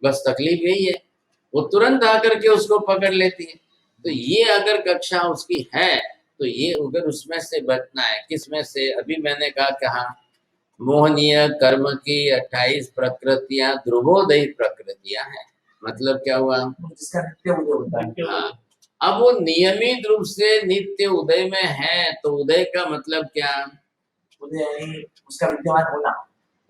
बस तकलीफ यही है, वो तुरंत आकर के उसको पकड़ लेती है। तो ये अगर कक्षा उसकी है तो ये अगर उसमें से बचना है, किसमें से? अभी मैंने कहा मोहनीय कर्म की 28 प्रकृतियां ध्रुवोदयी प्रकृतियां हैं। मतलब क्या हुआ? जिसका नित्य उदय होता है। हाँ, अब वो नियमित रूप से नित्य उदय में है, तो उदय का मतलब क्या? उदय यानी उसका विद्यमान होना।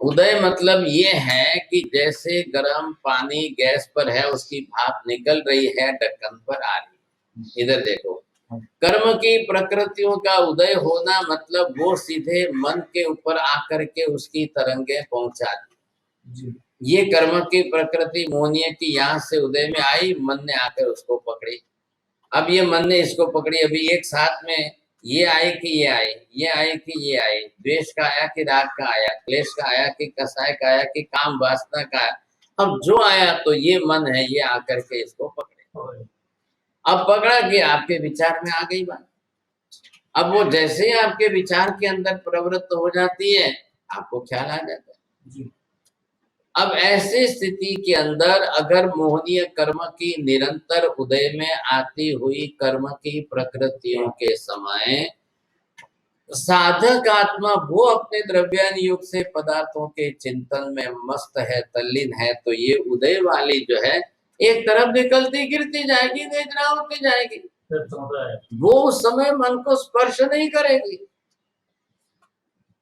उदय मतलब ये है कि जैसे गर्म पानी गैस पर है, उसकी भाप निकल रही है, ढक्कन पर आ रही है। इधर देखो, कर्म की प्रकृतियों का उदय होना मतलब वो सीधे मन के ऊपर आकर के उसकी तरंगे पहुंचा दी। ये कर्म की प्रकृति मोहनीय की यहाँ से उदय में आई, मन ने आकर उसको पकड़ी। अब ये मन ने इसको पकड़ी, अभी एक साथ में ये आए कि ये आए, ये आए कि ये आए, द्वेष का आया कि राग का आया, क्लेश का आया कि कसाय का आया कि काम वासना का आया। अब जो आया तो ये मन है, ये आकर के इसको पकड़े। अब पकड़ा कि आपके विचार में आ गई बात। अब वो जैसे ही आपके विचार के अंदर प्रवृत्त हो जाती है, आपको ख्याल आ जाता है। अब ऐसी स्थिति के अंदर अगर मोहनीय कर्म की निरंतर उदय में आती हुई कर्म की प्रकृतियों के समय साधक आत्मा वो अपने द्रव्यानुयोग से पदार्थों के चिंतन में मस्त है, तल्लीन है, तो ये उदय वाली जो है एक तरफ निकलती गिरती जाएगी, निद्रा होती जाएगी। वो उस समय मन को स्पर्श नहीं करेगी,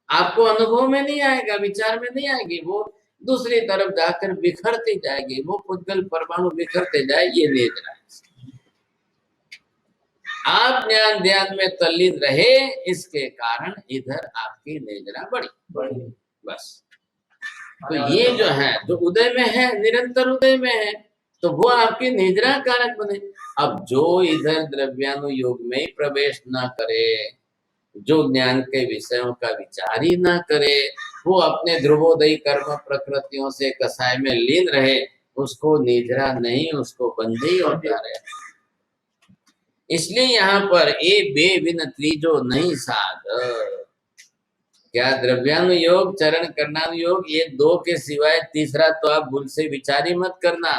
आपको अनुभव में नहीं आएगा, विचार में नहीं आएगी, वो दूसरी तरफ जाकर बिखरती जाएगी। वो पुद्गल परमाणु बिखरते जाए, ये निद्रा। आप ज्ञान ध्यान में तल्लीन रहे, इसके कारण इधर आपकी निद्रा बढ़ी। बस तो ये जो है, जो उदय में है, निरंतर उदय में है, तो वो आपकी निद्रा कारक बने। अब जो इधर द्रव्यानुयोग में प्रवेश ना करे, जो ज्ञान के विषयों का विचार ही ना करे, वो अपने ध्रुवोदयी कर्म प्रकृतियों से कसाय में लीन रहे, उसको निद्रा नहीं, उसको बंदी होता रहे। इसलिए यहाँ पर ए बे बिन त्रीजो नहीं साध, क्या द्रव्यानुयोग चरण करनानुयोग, ये दो के सिवाय तीसरा तो आप भूल से विचार ही मत करना।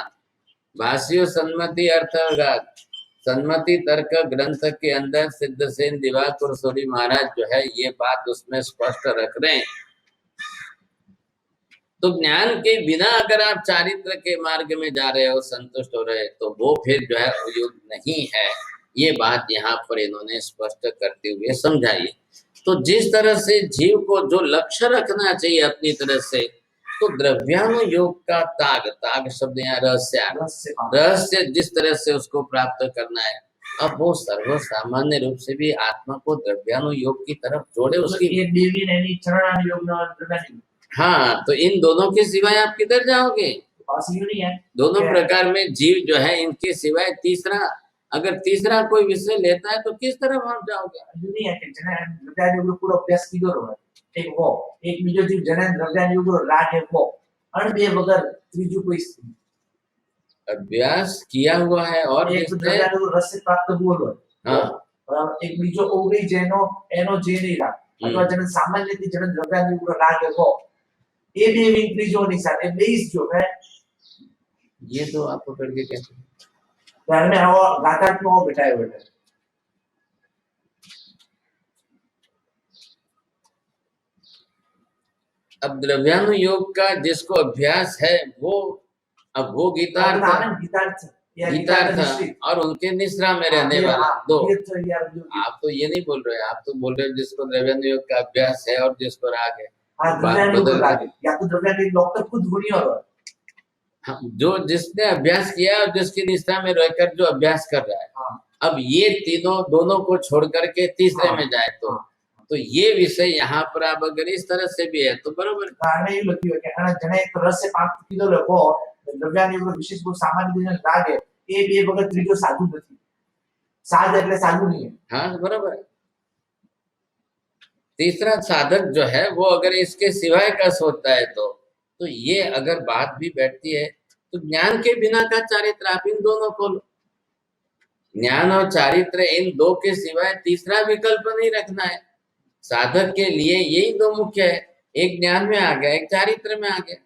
भाष्यो सन्मति अर्थात सन्मति तर्क ग्रंथ के अंदर सिद्धसेन दिवाकर सूरी महाराज जो है ये बात उसमें स्पष्ट रख रहे हैं। तो ज्ञान के बिना अगर आप चारित्र के मार्ग में जा रहे हो, संतुष्ट हो रहे, तो वो फिर जो है योग नहीं है। ये बात यहाँ पर इन्होंने स्पष्ट करते हुए समझाई। तो जिस तरह से जीव को जो लक्ष्य रखना चाहिए अपनी तरह से, तो द्रव्यानुयोग का ताग शब्द यहाँ रहस्य जिस तरह से उसको प्राप्त करना है, अब वो सर्व सामान्य रूप से भी आत्मा को द्रव्यानुयोग की तरफ जोड़े। उसकी हाँ, तो इन दोनों के सिवाय आप किधर जाओगे? नहीं है। दोनों प्रकार में जीव जो है, इनके सिवाय तीसरा, अगर तीसरा कोई विषय लेता है तो किस तरफ आप जाओगे? नहीं है कि द्रव्यानुयोग पूरा अभ्यास कीधो रहो। एक बीजो जीव जने द्रव्यानुयोग राग है वो अणबे वगर त्रीजू कोई अभ्यास किया हुआ है और एक द्रव्यानुयोग रस से प्राप्त हुआ है। हाँ, एक बीजो हो गई जेनो एनो जे नहीं रहा, अथवा जने सामान्य थी जने द्रव्यानुयोग राग है वो, ये भी त्रीजो नहीं साथ, ये बेस जो है ये तो आप पकड़ के कहते हैं घर में वो गातार में वो बिठाए हुए हैं। अब द्रव्यानुयोग का जिसको अभ्यास है वो, अब वो गीतार्थ और उनके निश्रा में रहने वाला दो। आप तो ये नहीं बोल रहे, आप तो बोल रहे जिसको द्रव्यानुयोग का अभ्यास है और जिसको राग है। या तो द्रव्यानुयोग डॉक्टर खुद गुणी और जो जिसने अभ्यास किया और जिसकी निष्ठा में रहकर जो अभ्यास कर रहा है, अब ये तीनों दोनों को छोड़ करके तीसरे में जाए तो ये विषय यहाँ पर आप अगर इस तरह से भी है तो बरोबर है। આને એવું લખ્યું કે આના જણે એક રસે પાપ કીધો લખો દ્રવ્યાની ઉપર વિશેષ ગુણ સામાન્ય રીતે લાગે એ બે વગર ત્રીજો સાધુ નથી સાધ એટલે સાધુ નહીં हाँ बराबर है। तीसरा साधक जो है वो अगर इसके सिवाय का सोचता है तो ये अगर बात भी बैठती है तो ज्ञान के बिना का चारित्र आप इन दोनों को लो। ज्ञान और चारित्र इन दो के सिवाय तीसरा विकल्प नहीं रखना है। साधक के लिए यही दो मुख्य है, एक ज्ञान में आ गया, एक चारित्र में आ गया।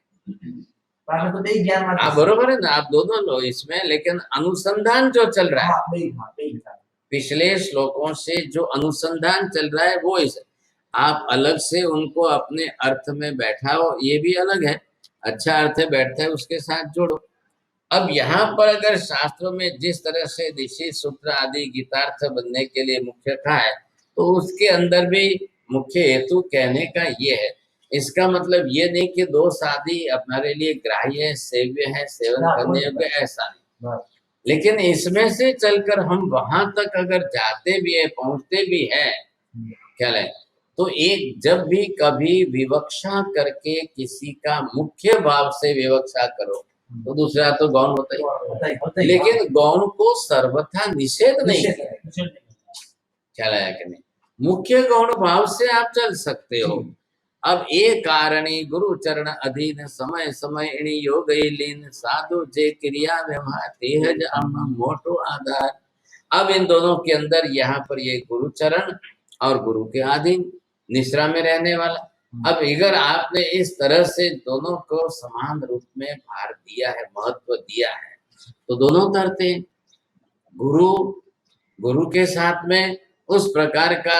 કારણ તો બે જ્ઞાન માં आप बरोबर है ना, आप दोनों लो इसमें, लेकिन अनुसंधान जो चल रहा है બે पिछले श्लोकों से जो अनुसंधान चल रहा है वो इस आप अलग से उनको अपने अर्थ में बैठाओ, ये भी अलग है, अच्छा अर्थ है बैठता है उसके साथ जोड़ो। अब यहाँ पर अगर शास्त्रों में जिस तरह से ऋषि सूत्र आदि गीतार्थ बनने के लिए मुख्य कहा है तो उसके अंदर भी मुख्य हेतु कहने का ये है। इसका मतलब ये नहीं कि दोष आदि हमारे लिए ग्राह्य है, सेव्य है, सेवन करने योग्य, ऐसा नहीं। लेकिन इसमें से चलकर हम वहां तक अगर जाते भी है, पहुंचते भी है, क्या है तो एक जब भी कभी विवक्षा करके किसी का मुख्य भाव से विवक्षा करो तो दूसरा तो गौण होता ही, लेकिन गौण को सर्वथा निषेध नहीं किया, ख्याल आया कि नहीं। मुख्य गौण भाव से आप चल सकते हो। अब एक कारणी गुरु चरण अधीन समय समय इणी योग लीन साधु जे क्रिया व्यवहार तेहज मोटो आधार। अब इन दोनों के अंदर यहाँ पर ये गुरु चरण और गुरु के अधीन निश्रा में रहने वाला। अब अगर आपने इस तरह से दोनों को समान रूप में भार दिया है, महत्व दिया है, तो दोनों तरते गुरु के साथ में उस प्रकार का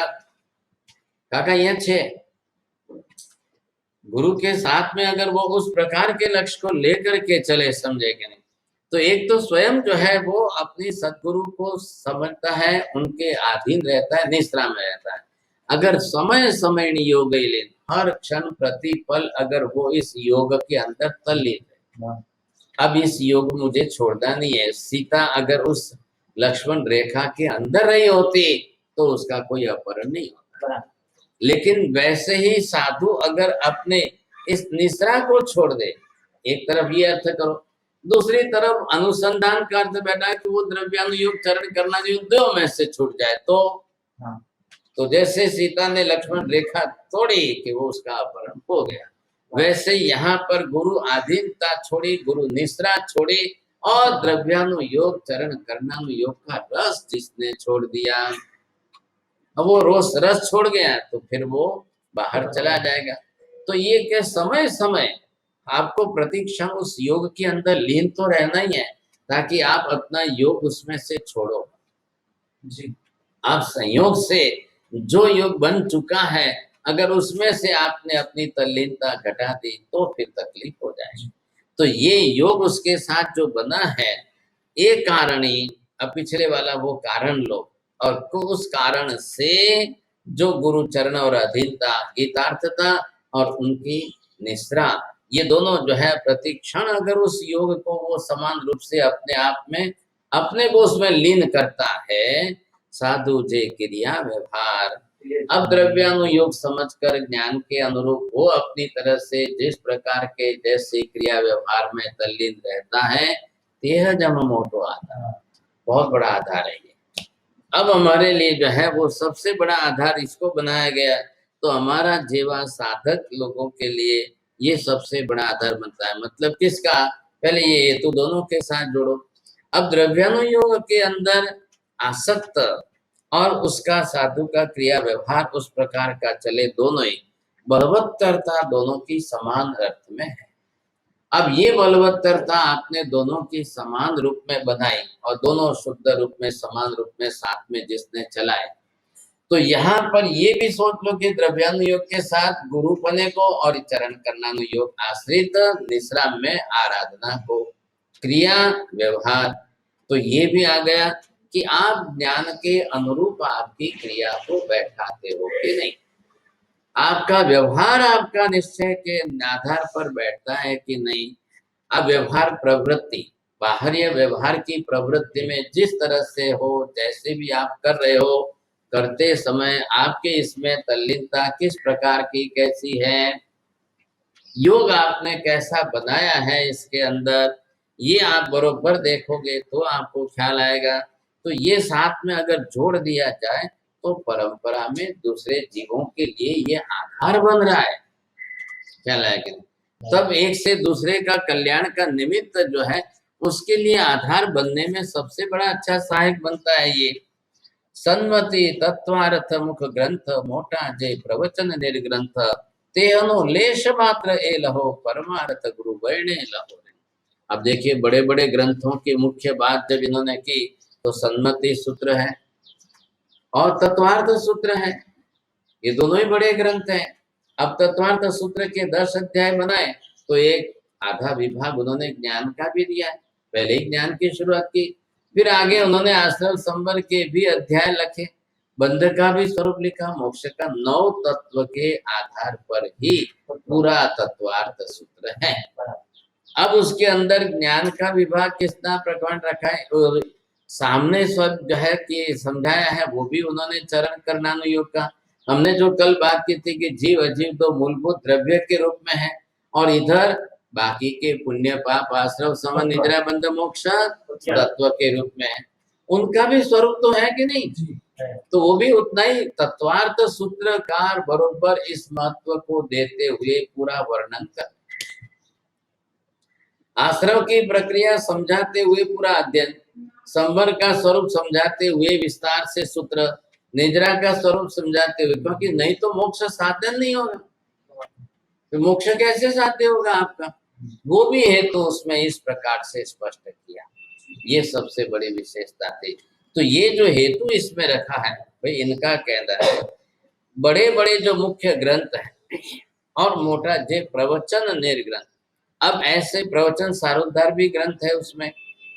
काका यह छे गुरु के साथ में अगर वो उस प्रकार के लक्ष्य को लेकर के चले, समझे कि नहीं, तो एक तो स्वयं जो है वो अपनी सदगुरु को समझता है, उनके अधीन रहता है, निश्रा में रहता है। अगर समय समय योग लेन हर क्षण प्रतिपल अगर वो इस योग के अंदर तल्लीन है, अब इस योग मुझे छोड़ना नहीं है। सीता अगर उस लक्ष्मण रेखा के अंदर रही होती तो उसका कोई अपहरण नहीं होता, लेकिन वैसे ही साधु अगर अपने इस निश्रा को छोड़ दे, एक तरफ ये अर्थ करो, दूसरी तरफ अनुसंधान का अर्थ बैठा है कि वो द्रव्यानुयोग चरण करना जो दो में से छूट जाए तो जैसे सीता ने लक्ष्मण रेखा तोड़ी कि वो उसका अपहरण हो गया, वैसे यहाँ पर गुरु अधीनता छोड़ी, गुरु निश्रा छोड़ी और द्रव्यानुयोग चरण करनानुयोग का रस जिसने छोड़ दिया, अब वो रस छोड़ गया तो फिर वो बाहर चला जाएगा। तो ये के समय समय आपको प्रतिक्षण उस योग के अंदर लीन तो रहना ही है ताकि आप अपना योग उसमें से छोड़ो जी। आप संयोग से जो योग बन चुका है अगर उसमें से आपने अपनी तल्लीनता घटा दी तो फिर तकलीफ हो जाएगी। तो ये योग उसके साथ जो बना है एक कारणी, अब पिछले वाला वो कारण लो और उस कारण से जो गुरु चरण और अधीनता गीतार्थता और उनकी निश्रा, ये दोनों जो है प्रतिक्षण अगर उस योग को वो समान रूप से अपने आप में अपने को उसमें लीन करता है, साधु जे क्रिया व्यवहार। अब द्रव्यानुयोग समझकर ज्ञान के अनुरूप वो अपनी तरह से जिस प्रकार के जैसे क्रिया व्यवहार में तल्लीन रहता है, तेह जम मोटो आधार, बहुत बड़ा आधार है ये। अब हमारे लिए जो है वो सबसे बड़ा आधार इसको बनाया गया, तो हमारा जीवा साधक लोगों के लिए ये सबसे बड़ा आधार बनता है। मतलब किसका, पहले ये हेतु दोनों के साथ जोड़ो। अब द्रव्यानुयोग के अंदर आसक्त और उसका साधु का क्रिया व्यवहार उस प्रकार का चले, दोनों ही बलवत्तरता दोनों की समान अर्थ में है। अब ये बलवत्तरता आपने दोनों की समान रूप में बनाई और दोनों शुद्ध रूप में समान रूप में साथ में जिसने चलाए, तो यहाँ पर ये भी सोच लो कि द्रव्यानुयोग के साथ गुरुपने को और चरण करनानुयोग आश्रित निश्रा में आराधना को क्रिया व्यवहार, तो ये भी आ गया कि आप ज्ञान के अनुरूप आपकी क्रिया को बैठाते हो कि नहीं, आपका व्यवहार आपका निश्चय के आधार पर बैठता है कि नहीं। अब व्यवहार प्रवृत्ति बाहरी व्यवहार की प्रवृत्ति में जिस तरह से हो, जैसे भी आप कर रहे हो, करते समय आपके इसमें तल्लीनता किस प्रकार की कैसी है, योग आपने कैसा बनाया है इसके अंदर, ये आप बरोबर देखोगे तो आपको ख्याल आएगा। तो ये साथ में अगर जोड़ दिया जाए तो परंपरा में दूसरे जीवों के लिए ये आधार बन रहा है, ख्याल आया कि नहीं? तब एक से दूसरे का कल्याण का निमित्त जो है उसके लिए आधार बनने में सबसे बड़ा अच्छा सहायक बनता है ये। सन्मति तत्वार्थ मुख ग्रंथ मोटा जय प्रवचन निर्ग्रंथ तेहनो लेश मात्र ए लहो परमार्थ गुरु वर्णे लहो। अब देखिए बड़े बड़े ग्रंथों की मुख्य बात जब इन्होंने की तो सन्मति सूत्र है और तत्वार्थ सूत्र है, ये दोनों ही बड़े ग्रंथ हैं। अब तत्वार्थ सूत्र के 10 अध्याय बनाए तो एक आधा विभाग उन्होंने ज्ञान का भी दिया है, पहले ही ज्ञान की शुरुआत की, फिर आगे उन्होंने आश्रम संवर के भी अध्याय लिखे, बंध का भी स्वरूप लिखा, मोक्ष का 9 तत्व के आधार पर ही पूरा तत्वार्थ सूत्र है। अब उसके अंदर ज्ञान का विभाग कितना प्रकरण रखा है और सामने सब जो है कि समझाया है वो भी उन्होंने चरण करनानुयोग का। हमने जो कल बात की थी कि जीव अजीव तो मूलभूत द्रव्य के रूप में है और इधर बाकी के पुण्य पाप आश्रम सम निद्रा बंध मोक्ष तत्व के रूप में है, उनका भी स्वरूप तो है कि नहीं, तो वो भी उतना ही तत्वार्थ सूत्रकार बरोबर इस महत्व को देते हुए पूरा वर्णन कर, आश्रम की प्रक्रिया समझाते हुए पूरा अध्ययन, संवर का स्वरूप समझाते हुए विस्तार से सूत्र, निद्रा का स्वरूप समझाते हुए, क्योंकि नहीं तो मोक्ष साधन नहीं होगा, तो मोक्ष कैसे साध्य होगा आपका, वो भी हेतु उसमें इस प्रकार से स्पष्ट किया, ये सबसे बड़ी विशेषता थी। तो ये जो हेतु इसमें रखा है भाई, इनका कहना है बड़े बड़े जो मुख्य ग्रंथ है और मोटा जे प्रवचन निर्ग्रंथ, अब ऐसे प्रवचन सारोद्धार भी ग्रंथ है उसमें,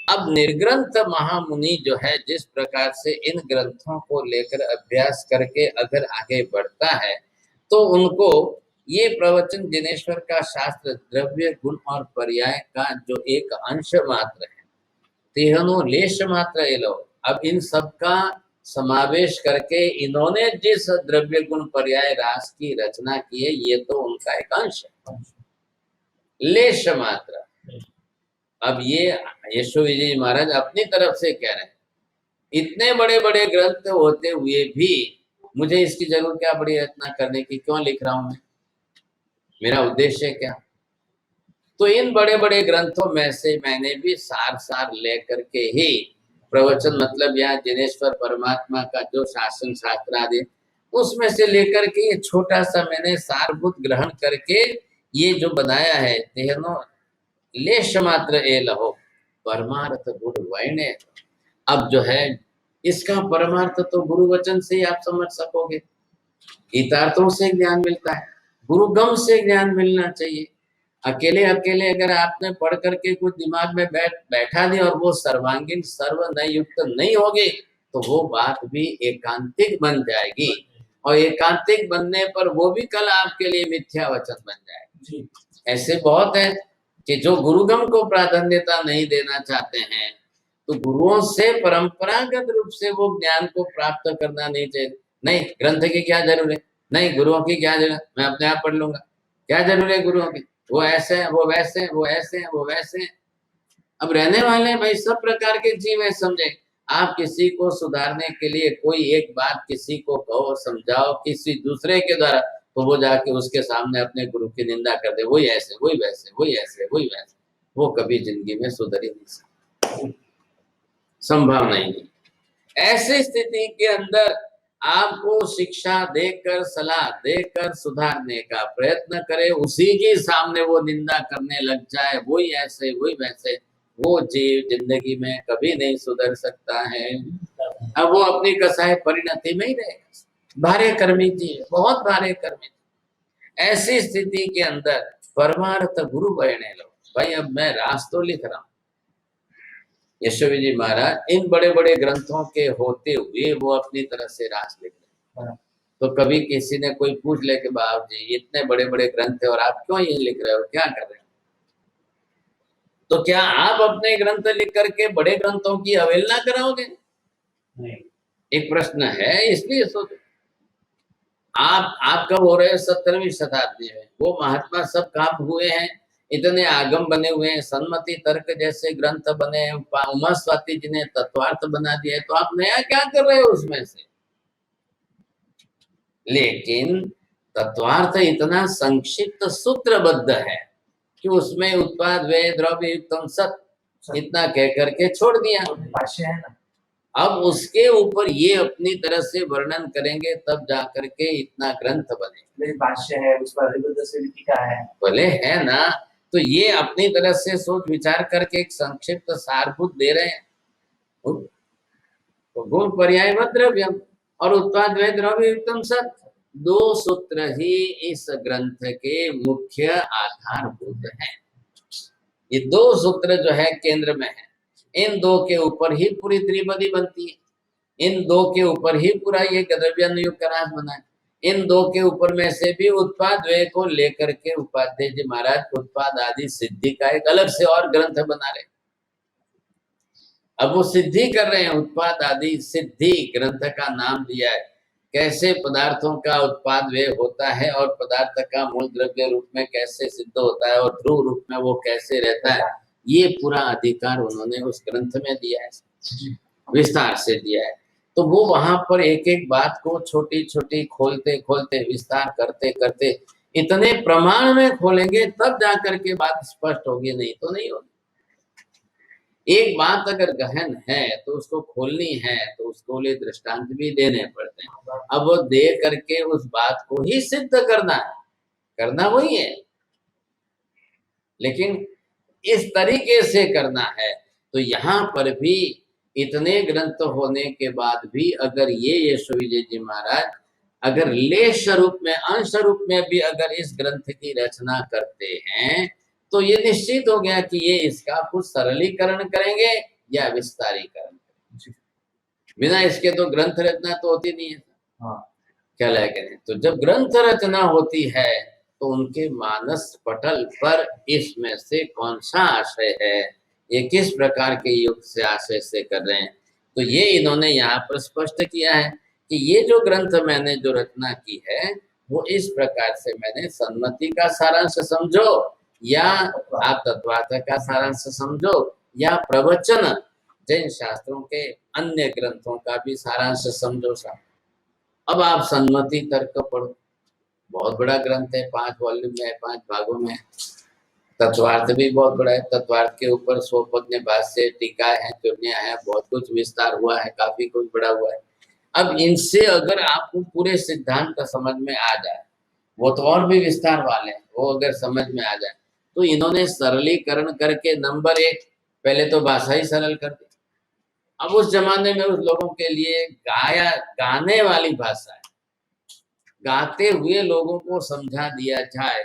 अब निर्ग्रंथ महामुनि जो है जिस प्रकार से इन ग्रंथों को लेकर अभ्यास करके अगर आगे बढ़ता है तो उनको ये प्रवचन जिनेश्वर का शास्त्र द्रव्य गुण और पर्याय का जो एक अंश मात्र है, तेहनो लेश मात्र एलो, अब इन सब का समावेश करके इन्होंने जिस द्रव्य गुण पर्याय रास की रचना की है ये तो उनका एक अंश है, लेश मात्र। अब ये यशो विजय महाराज अपनी तरफ से कह रहे हैं इतने बड़े बड़े ग्रंथ होते हुए भी मुझे इसकी जरूरत क्या पड़ी रचना करने की, क्यों लिख रहा हूं मैं, मेरा उद्देश्य क्या। तो इन बड़े बड़े ग्रंथों में से मैंने भी सार सार लेकर के ही प्रवचन, मतलब यहाँ जिनेश्वर परमात्मा का जो शासन शास्त्र आदि उसमें से लेकर के ये छोटा सा मैंने सारभूत ग्रहण करके ये जो बनाया है, तेहनो लेश मात्र ए लहो परमार्थ गुरु वैणे। अब जो है इसका परमार्थ तो गुरु वचन से ही आप समझ सकोगे, गीतार्थों से ज्ञान मिलता है, गुरुगम से ज्ञान मिलना चाहिए। अकेले अकेले अगर आपने पढ़ करके कुछ दिमाग में बैठा दी और वो सर्वांगीण सर्व नय युक्त नहीं होगी तो वो बात भी एकांतिक बन जाएगी और एकांतिक बनने पर वो भी कल आपके लिए मिथ्या वचन बन जाएगा। ऐसे बहुत है कि जो गुरुगम को प्राधान्यता नहीं देना चाहते हैं तो गुरुओं से परंपरागत रूप से वो ज्ञान को प्राप्त करना नहीं चाहिए, नहीं ग्रंथ की क्या जरूरत है, नहीं गुरुओं की क्या जरूरत, मैं अपने आप पढ़ लूंगा, क्या जरूरत है गुरुओं की, वो ऐसे हैं वो वैसे हैं वो ऐसे हैं वो वैसे हैं। अब रहने वाले भाई सब प्रकार के जीव है, समझे, आप किसी को सुधारने के लिए कोई एक बात किसी को कहो समझाओ किसी दूसरे के द्वारा तो वो जाके उसके सामने अपने गुरु की निंदा कर दे, वही ऐसे वही वैसे वही ऐसे वही वैसे, वो कभी जिंदगी में सुधर ही नहीं सकता, संभव नहीं। ऐसी स्थिति के अंदर आपको शिक्षा देकर सलाह देकर सुधारने का प्रयत्न करे, उसी के सामने वो निंदा करने लग जाए, वही ऐसे वही वैसे, वो जीव जिंदगी में कभी नहीं सुधर सकता है। अब वो अपनी कसाय परिणति में ही रहेगा, भारे कर्मी जीव, बहुत भारे कर्मी। ऐसी स्थिति के अंदर परमार्थ गुरु बहने लो भाई। अब मैं रास तो लिख रहा हूं, यशोवी जी महाराज इन बड़े बड़े ग्रंथों के होते हुए वो अपनी तरह से रास लिख रहे हैं। तो कभी किसी ने कोई पूछ ले कि बाबू जी इतने बड़े बड़े ग्रंथ है और आप क्यों ये लिख रहे हो, क्या कर रहे हो, तो क्या आप अपने ग्रंथ लिख करके बड़े ग्रंथों की अवहेलना कराओगे? नहीं। एक प्रश्न है, इसलिए सोचो। आप कब हो रहे हैं? 17वीं शताब्दी में। वो महात्मा सब काम हुए हैं, इतने आगम बने हुए हैं, सन्मति तर्क जैसे ग्रंथ बने हैं, उमा स्वाति जी ने तत्वार्थ बना दिया है, तो आप नया क्या कर रहे हो उसमें से? लेकिन तत्वार्थ इतना संक्षिप्त सूत्रबद्ध है कि उसमें उत्पाद व्यय द्रव्य युक्तम सत इतना कह करके छोड़ दिया। भाष्य है ना, अब उसके ऊपर ये अपनी तरह से वर्णन करेंगे, तब जाकर के इतना ग्रंथ बने। भाष्य है, उस पर टीका है, भले है ना, तो ये अपनी तरह से सोच विचार करके एक संक्षिप्त सारभूत दे रहे हैं। तो गुण पर्याय द्रव्यम और उत्पाद व्यय द्रव्य युक्तम सत, दो सूत्र ही इस ग्रंथ के मुख्य आधारभूत हैं। ये दो सूत्र जो है केंद्र में है, इन दो के ऊपर ही पूरी त्रिपदी बनती है, इन दो के ऊपर ही पूरा ये द्रव्यानुयोग का राज बना है। इन दो के ऊपर में से भी उत्पाद व्यय को लेकर के उपाध्याय जी महाराज उत्पाद आदि सिद्धि का एक अलग से और ग्रंथ बना रहे। अब वो सिद्धि कर रहे हैं, उत्पाद आदि सिद्धि ग्रंथ का नाम दिया है। कैसे पदार्थों का उत्पाद व्यय होता है और पदार्थ का मूल द्रव्य रूप में कैसे सिद्ध होता है और ध्रुव रूप में वो कैसे रहता है, ये पूरा अधिकार उन्होंने उस ग्रंथ में दिया है, विस्तार से दिया है। तो वो वहां पर एक एक बात को छोटी छोटी खोलते खोलते विस्तार करते करते इतने प्रमाण में खोलेंगे तब जाकर के बात स्पष्ट होगी, नहीं तो नहीं होगी। एक बात अगर गहन है तो उसको खोलनी है तो उसको लिए दृष्टांत भी देने पड़ते हैं। अब वो दे करके उस बात को ही सिद्ध करना है, करना वही है, लेकिन इस तरीके से करना है। तो यहाँ पर भी इतने ग्रंथ होने के बाद भी अगर ये यशो विजय जी महाराज अगर लेश रूप में अंश रूप में भी अगर इस ग्रंथ की रचना करते हैं तो ये निश्चित हो गया कि ये इसका कुछ सरलीकरण करेंगे या विस्तारीकरण करेंगे। बिना इसके तो ग्रंथ रचना तो होती नहीं है। हाँ। क्या लगे? तो जब ग्रंथ रचना होती है तो उनके मानस पटल पर इसमें से कौन सा आशय है, ये किस प्रकार के युग से आशय से कर रहे हैं, तो ये इन्होंने यहाँ पर स्पष्ट किया है कि ये जो ग्रंथ मैंने जो रचना की है वो इस प्रकार से मैंने सन्मति का सारांश समझो या आप तत्वार्थ का सारांश समझो या प्रवचन जैन शास्त्रों के अन्य ग्रंथों का भी सारांश समझो। सा अब आप सन्मति तर्क पढ़ो, बहुत बड़ा ग्रंथ है, 5 वॉल्यूम में है, 5 भागों में। तत्वार्थ भी बहुत बड़ा है, तत्वार्थ के ऊपर स्वपज्ञ भाष्य टीका है, चुनिया है, बहुत कुछ विस्तार हुआ है, काफी कुछ बड़ा हुआ है। अब इनसे अगर आपको पूरे सिद्धांत का समझ में आ जाए, वो तो और भी विस्तार वाले हैं, वो अगर समझ में आ जाए तो इन्होंने सरलीकरण करके नंबर 1 पहले तो भाषा ही सरल कर दी। अब उस जमाने में उस लोगों के लिए गाने वाली भाषा है, गाते हुए लोगों को समझा दिया जाए,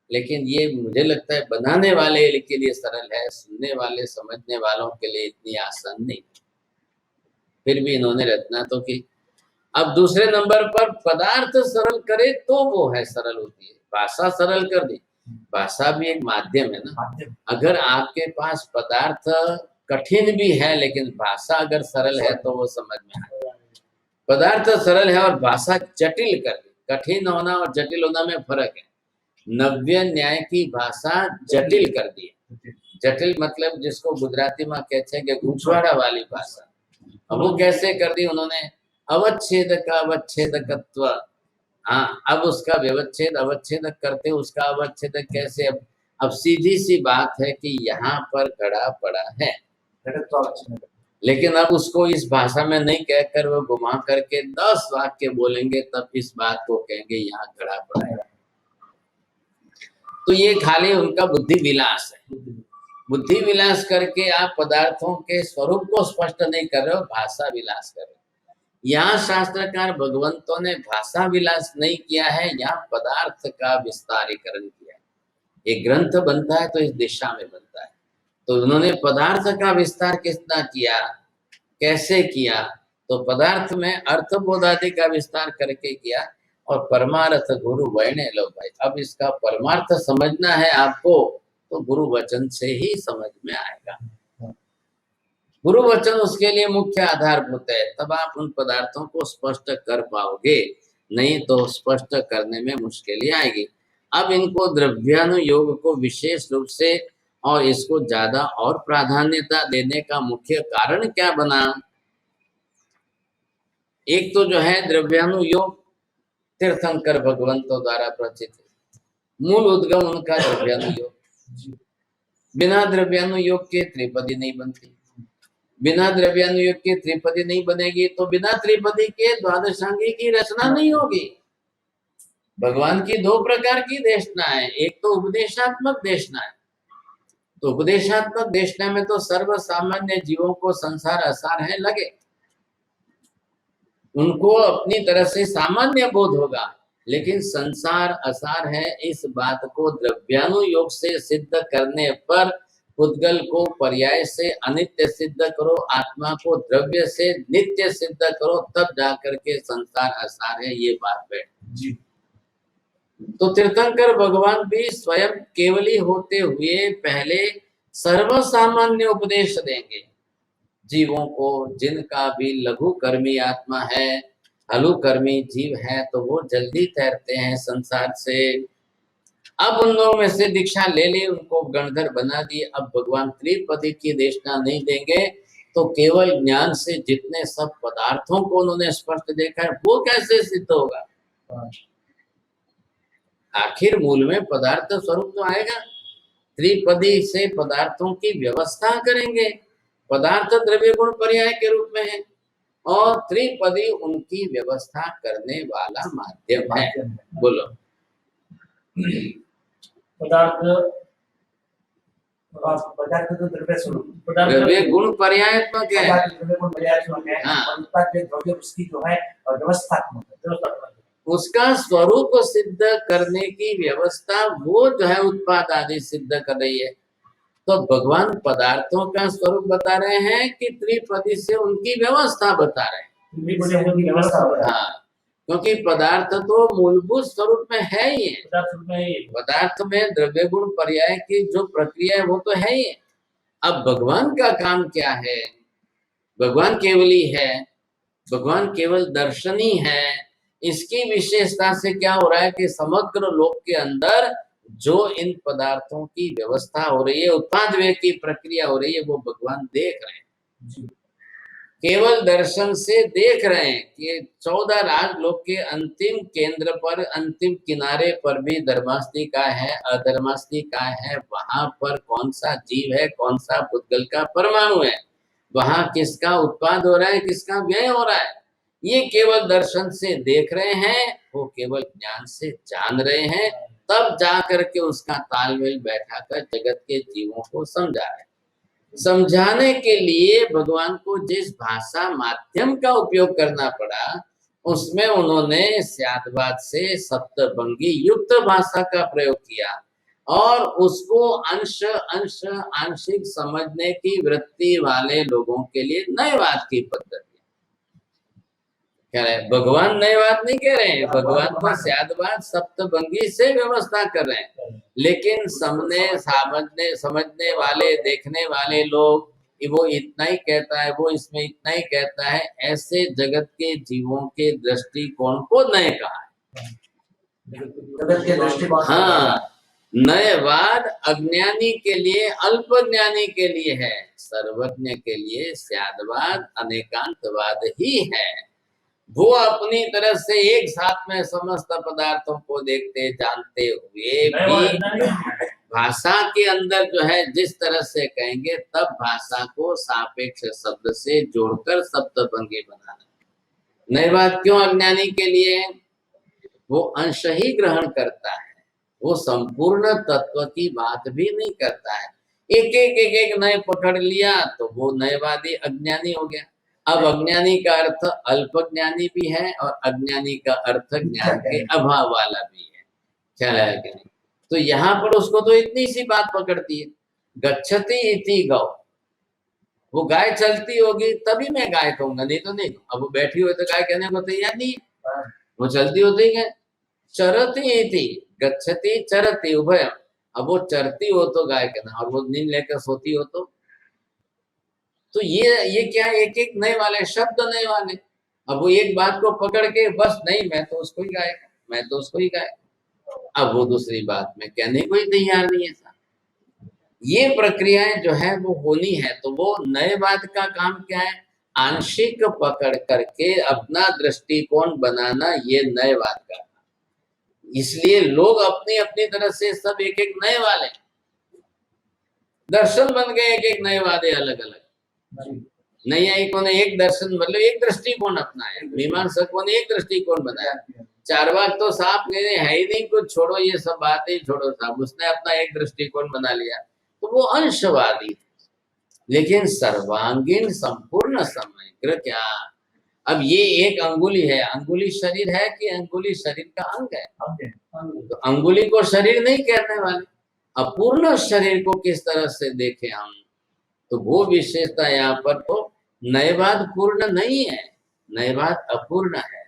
लेकिन ये मुझे लगता है बनाने वाले के लिए सरल है, सुनने वाले समझने वालों के लिए इतनी आसान नहीं। फिर भी इन्होंने रचना तो की। अब दूसरे नंबर पर पदार्थ सरल करे तो वो है सरल होती है, भाषा सरल कर दी। भाषा भी एक माध्यम है ना, अगर आपके पास पदार्थ कठिन भी है लेकिन भाषा अगर सरल है तो वो समझ में आए। पदार्थ सरल है और भाषा जटिल कर दी। कठिन होना और जटिल होना में फर्क है। नव्य न्याय की भाषा जटिल कर दी। जटिल मतलब जिसको गुजराती में कहते हैं कि गूंचवाड़ा वाली भाषा। अब वो कैसे कर दी उन्होंने, अवच्छेद का अवच्छेदकत्व, हाँ, अब उसका व्यवच्छेद अवच्छेदक करते उसका अवच्छेदक कैसे। अब सीधी सी बात है कि यहाँ पर घड़ा पड़ा है, लेकिन अब उसको इस भाषा में नहीं कहकर वो घुमा करके 10 वाक्य बोलेंगे तब इस बात को कहेंगे यहाँ घड़ा पड़ा है। तो ये खाली उनका बुद्धि विलास है। बुद्धि विलास करके आप पदार्थों के स्वरूप को स्पष्ट नहीं कर रहे हो, भाषा विलास कर रहे हो। यहाँ शास्त्रकार भगवंतों ने भाषा विलास नहीं किया है, यहाँ पदार्थ का विस्तारीकरण किया है। एक ग्रंथ बनता है तो इस दिशा में बनता है, तो उन्होंने पदार्थ का विस्तार कितना किया, कैसे किया, तो पदार्थ में अर्थबोध आदि का विस्तार करके किया और परमार्थ गुरु वैणे लो भाई। अब इसका परमार्थ समझना है आपको तो गुरु वचन से ही समझ में आएगा। गुरु वचन उसके लिए मुख्य आधारभूत है, तब आप उन पदार्थों को स्पष्ट कर पाओगे, नहीं तो स्पष्ट करने में मुश्किल आएगी। अब इनको द्रव्यानुयोग को विशेष रूप से और इसको ज्यादा और प्राधान्यता देने का मुख्य कारण क्या बना? एक तो जो है द्रव्यानुयोग तीर्थंकर भगवंतों द्वारा प्रचित है, मूल उद्गम उनका द्रव्यानुयोग। बिना द्रव्यानुयोग के त्रिपदी नहीं बनती, बिना द्रव्यानुयोग के त्रिपदी नहीं बनेगी, तो बिना त्रिपदी के द्वादशांगी की रचना नहीं होगी। भगवान की दो प्रकार की देशना है, एक तो उपदेशात्मक देशना है। तो उपदेशात्मक देशना में तो सर्व सामान्य जीवों को संसार असार है लगे, उनको अपनी तरह से सामान्य बोध होगा, लेकिन संसार असार है इस बात को द्रव्यानुयोग से सिद्ध करने पर पुद्गल को पर्याय से अनित्य सिद्ध करो, आत्मा को द्रव्य से नित्य सिद्ध करो, तब जाकर के संसार असार है, ये बात बैठ जी। तो तीर्थंकर भगवान भी स्वयं केवली होते हुए पहले सर्वसामान्य उपदेश देंगे जीवों को, जिनका भी लघु कर्मी आत्मा है, हलु कर्मी जीव है, तो वो जल्दी तैरते हैं संसार से। अब उन लोगों में से दीक्षा ले ली, उनको गणधर बना दिए। अब भगवान त्रिपदी की देशना नहीं देंगे, तो केवल ज्ञान से जितने सब पदार्थों को उन्होंने स्पष्ट देखा है वो कैसे सिद्ध होगा? आखिर मूल में पदार्थ स्वरूप तो आएगा, त्रिपदी से पदार्थों की व्यवस्था करेंगे। पदार्थ द्रव्य गुण पर्याय के रूप में है और त्रिपदी उनकी व्यवस्था करने वाला माध्यम है। बोलो। पदार्थ तो द्रव्य स्वरूप, द्रव्य गुण पर्यायात्मक है। द्रव्य गुण पर्यायात्मक है, और द्रव्य उसकी जो है व्यवस्थात्मक है। उसका स्वरूप सिद्ध करने की व्यवस्था वो जो है उत्पाद आदि सिद्ध कर रही है। तो भगवान पदार्थों का स्वरूप बता रहे हैं कि त्रिपदी से उनकी व्यवस्था बता रहे हैं। हाँ, क्योंकि पदार्थ तो मूलभूत स्वरूप में है ही है। पदार्थ में द्रव्य गुण पर्याय की जो प्रक्रिया है वो तो है ही है। अब भगवान का काम क्या है? भगवान केवली है, भगवान केवल दर्शनी है। इसकी विशेषता से क्या हो रहा है कि समग्र लोक के अंदर जो इन पदार्थों की व्यवस्था हो रही है, उत्पाद व्यय की प्रक्रिया हो रही है, वो भगवान देख रहे हैं। केवल दर्शन से देख रहे हैं कि 14 राजलोक के अंतिम केंद्र पर, अंतिम किनारे पर भी धर्मास्तिका है, अधर्मास्तिका है, वहां पर कौन सा जीव है, कौन सा पुद्गल का परमाणु है, वहां किसका उत्पाद हो रहा है, किसका व्यय हो रहा है, ये केवल दर्शन से देख रहे हैं। वो केवल ज्ञान से जान रहे हैं, तब जाकर के उसका तालमेल बैठा कर जगत के जीवों को समझा रहे हैं। समझाने के लिए भगवान को जिस भाषा माध्यम का उपयोग करना पड़ा, उसमें उन्होंने स्यादवाद से सप्तभंगी युक्त भाषा का प्रयोग किया और उसको आंशिक समझने की वृत्ति वाले लोगों के लिए नयवाद की पद्धति कह रहे हैं। भगवान नई बात नहीं कह रहे हैं, भगवान को स्यादवाद सप्तभंगी से व्यवस्था कर रहे हैं, लेकिन समझने वाले, देखने वाले लोग वो इतना ही कहता है, वो इसमें इतना ही कहता है, ऐसे जगत के जीवों के दृष्टिकोण को नए कहा है। जगत के दृष्टिकोण, हाँ, नयवाद अज्ञानी के लिए, अल्प ज्ञानी के लिए है, सर्वज्ञ के लिए स्यादवाद अनेकांतवाद ही है। वो अपनी तरफ से एक साथ में समस्त पदार्थों को देखते जानते हुए भी भाषा के अंदर जो है जिस तरह से कहेंगे, तब भाषा को सापेक्ष शब्द से जोड़कर सप्तभंगी बनाना। नई बात क्यों अज्ञानी के लिए? वो अंश ही ग्रहण करता है, वो संपूर्ण तत्व की बात भी नहीं करता है। एक नए पकड़ लिया तो वो नयवादी अज्ञानी हो गया। अब अज्ञानी का अर्थ अल्प ज्ञानी भी है और अज्ञानी का अर्थ ज्ञान के अभाव वाला भी है, ख्याल है कि नहीं? तो यहाँ पर उसको तो इतनी सी बात पकड़ती है, गच्छति इति गौ, वो गाय चलती होगी तभी मैं गाय कहूंगा, नहीं तो नहीं। अब वो बैठी हुई तो गाय कहने को तैयार नहीं है, वो चलती होती है। चरति इति, गच्छति चरति उभयम, अब वो चरती हो तो गाय के नाम, और वो नींद लेकर सोती हो तो ये क्या, एक एक नए वाले शब्द, नए वाले। अब वो एक बात को पकड़ के बस नहीं, मैं तो उसको ही गाएगा, मैं तो उसको ही गाएगा, अब वो दूसरी बात में कहने को ही तैयार नहीं है। ये प्रक्रियाएं जो है वो होनी है, तो वो नए बात का काम क्या है, आंशिक पकड़ करके अपना दृष्टिकोण बनाना, ये नए बात का। इसलिए लोग अपनी अपनी तरह से सब एक एक नए वाले दर्शन बन गए, एक एक नए वादे अलग अलग। नैयायिकों ने एक दर्शन मतलब एक दृष्टिकोण अपनाया, मीमांसकों ने एक दृष्टिकोण बनाया, चारवाक तो साफ कहने है ही नहीं, कुछ छोड़ो ये सब बातें ही छोड़ो साहब, उसने अपना एक दृष्टिकोण बना लिया, तो वो अंशवादी। लेकिन सर्वांगीण संपूर्ण समग्र क्या, अब ये एक अंगुली है, अंगुली शरीर है कि अंगुली शरीर का अंग है? तो अंगुली को शरीर नहीं कहने वाले, अपूर्ण शरीर को किस तरह से देखें हम, तो वो विशेषता यहाँ पर तो नयवाद पूर्ण नहीं है, नयवाद अपूर्ण है,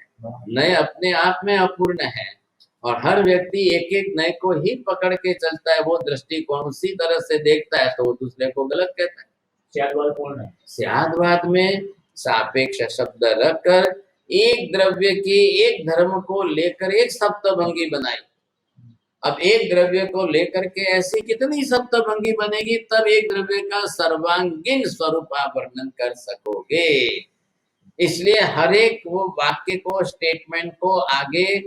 नय अपने आप में अपूर्ण है, और हर व्यक्ति एक एक नय को ही पकड़ के चलता है, वो दृष्टिकोण उसी तरह से देखता है, तो वो दूसरे को गलत कहता है। स्यादवाद पूर्ण है। स्यादवाद में सापेक्ष शब्द रखकर एक द्रव्य की, एक धर्म को लेकर एक सप्तभंगी बनाई। अब एक द्रव्य को लेकर के ऐसी कितनी सप्तभंगी बनेगी, तब एक द्रव्य का सर्वांगीण स्वरूप आप वर्णन कर सकोगे। इसलिए हर एक वो वाक्य को, स्टेटमेंट को आगे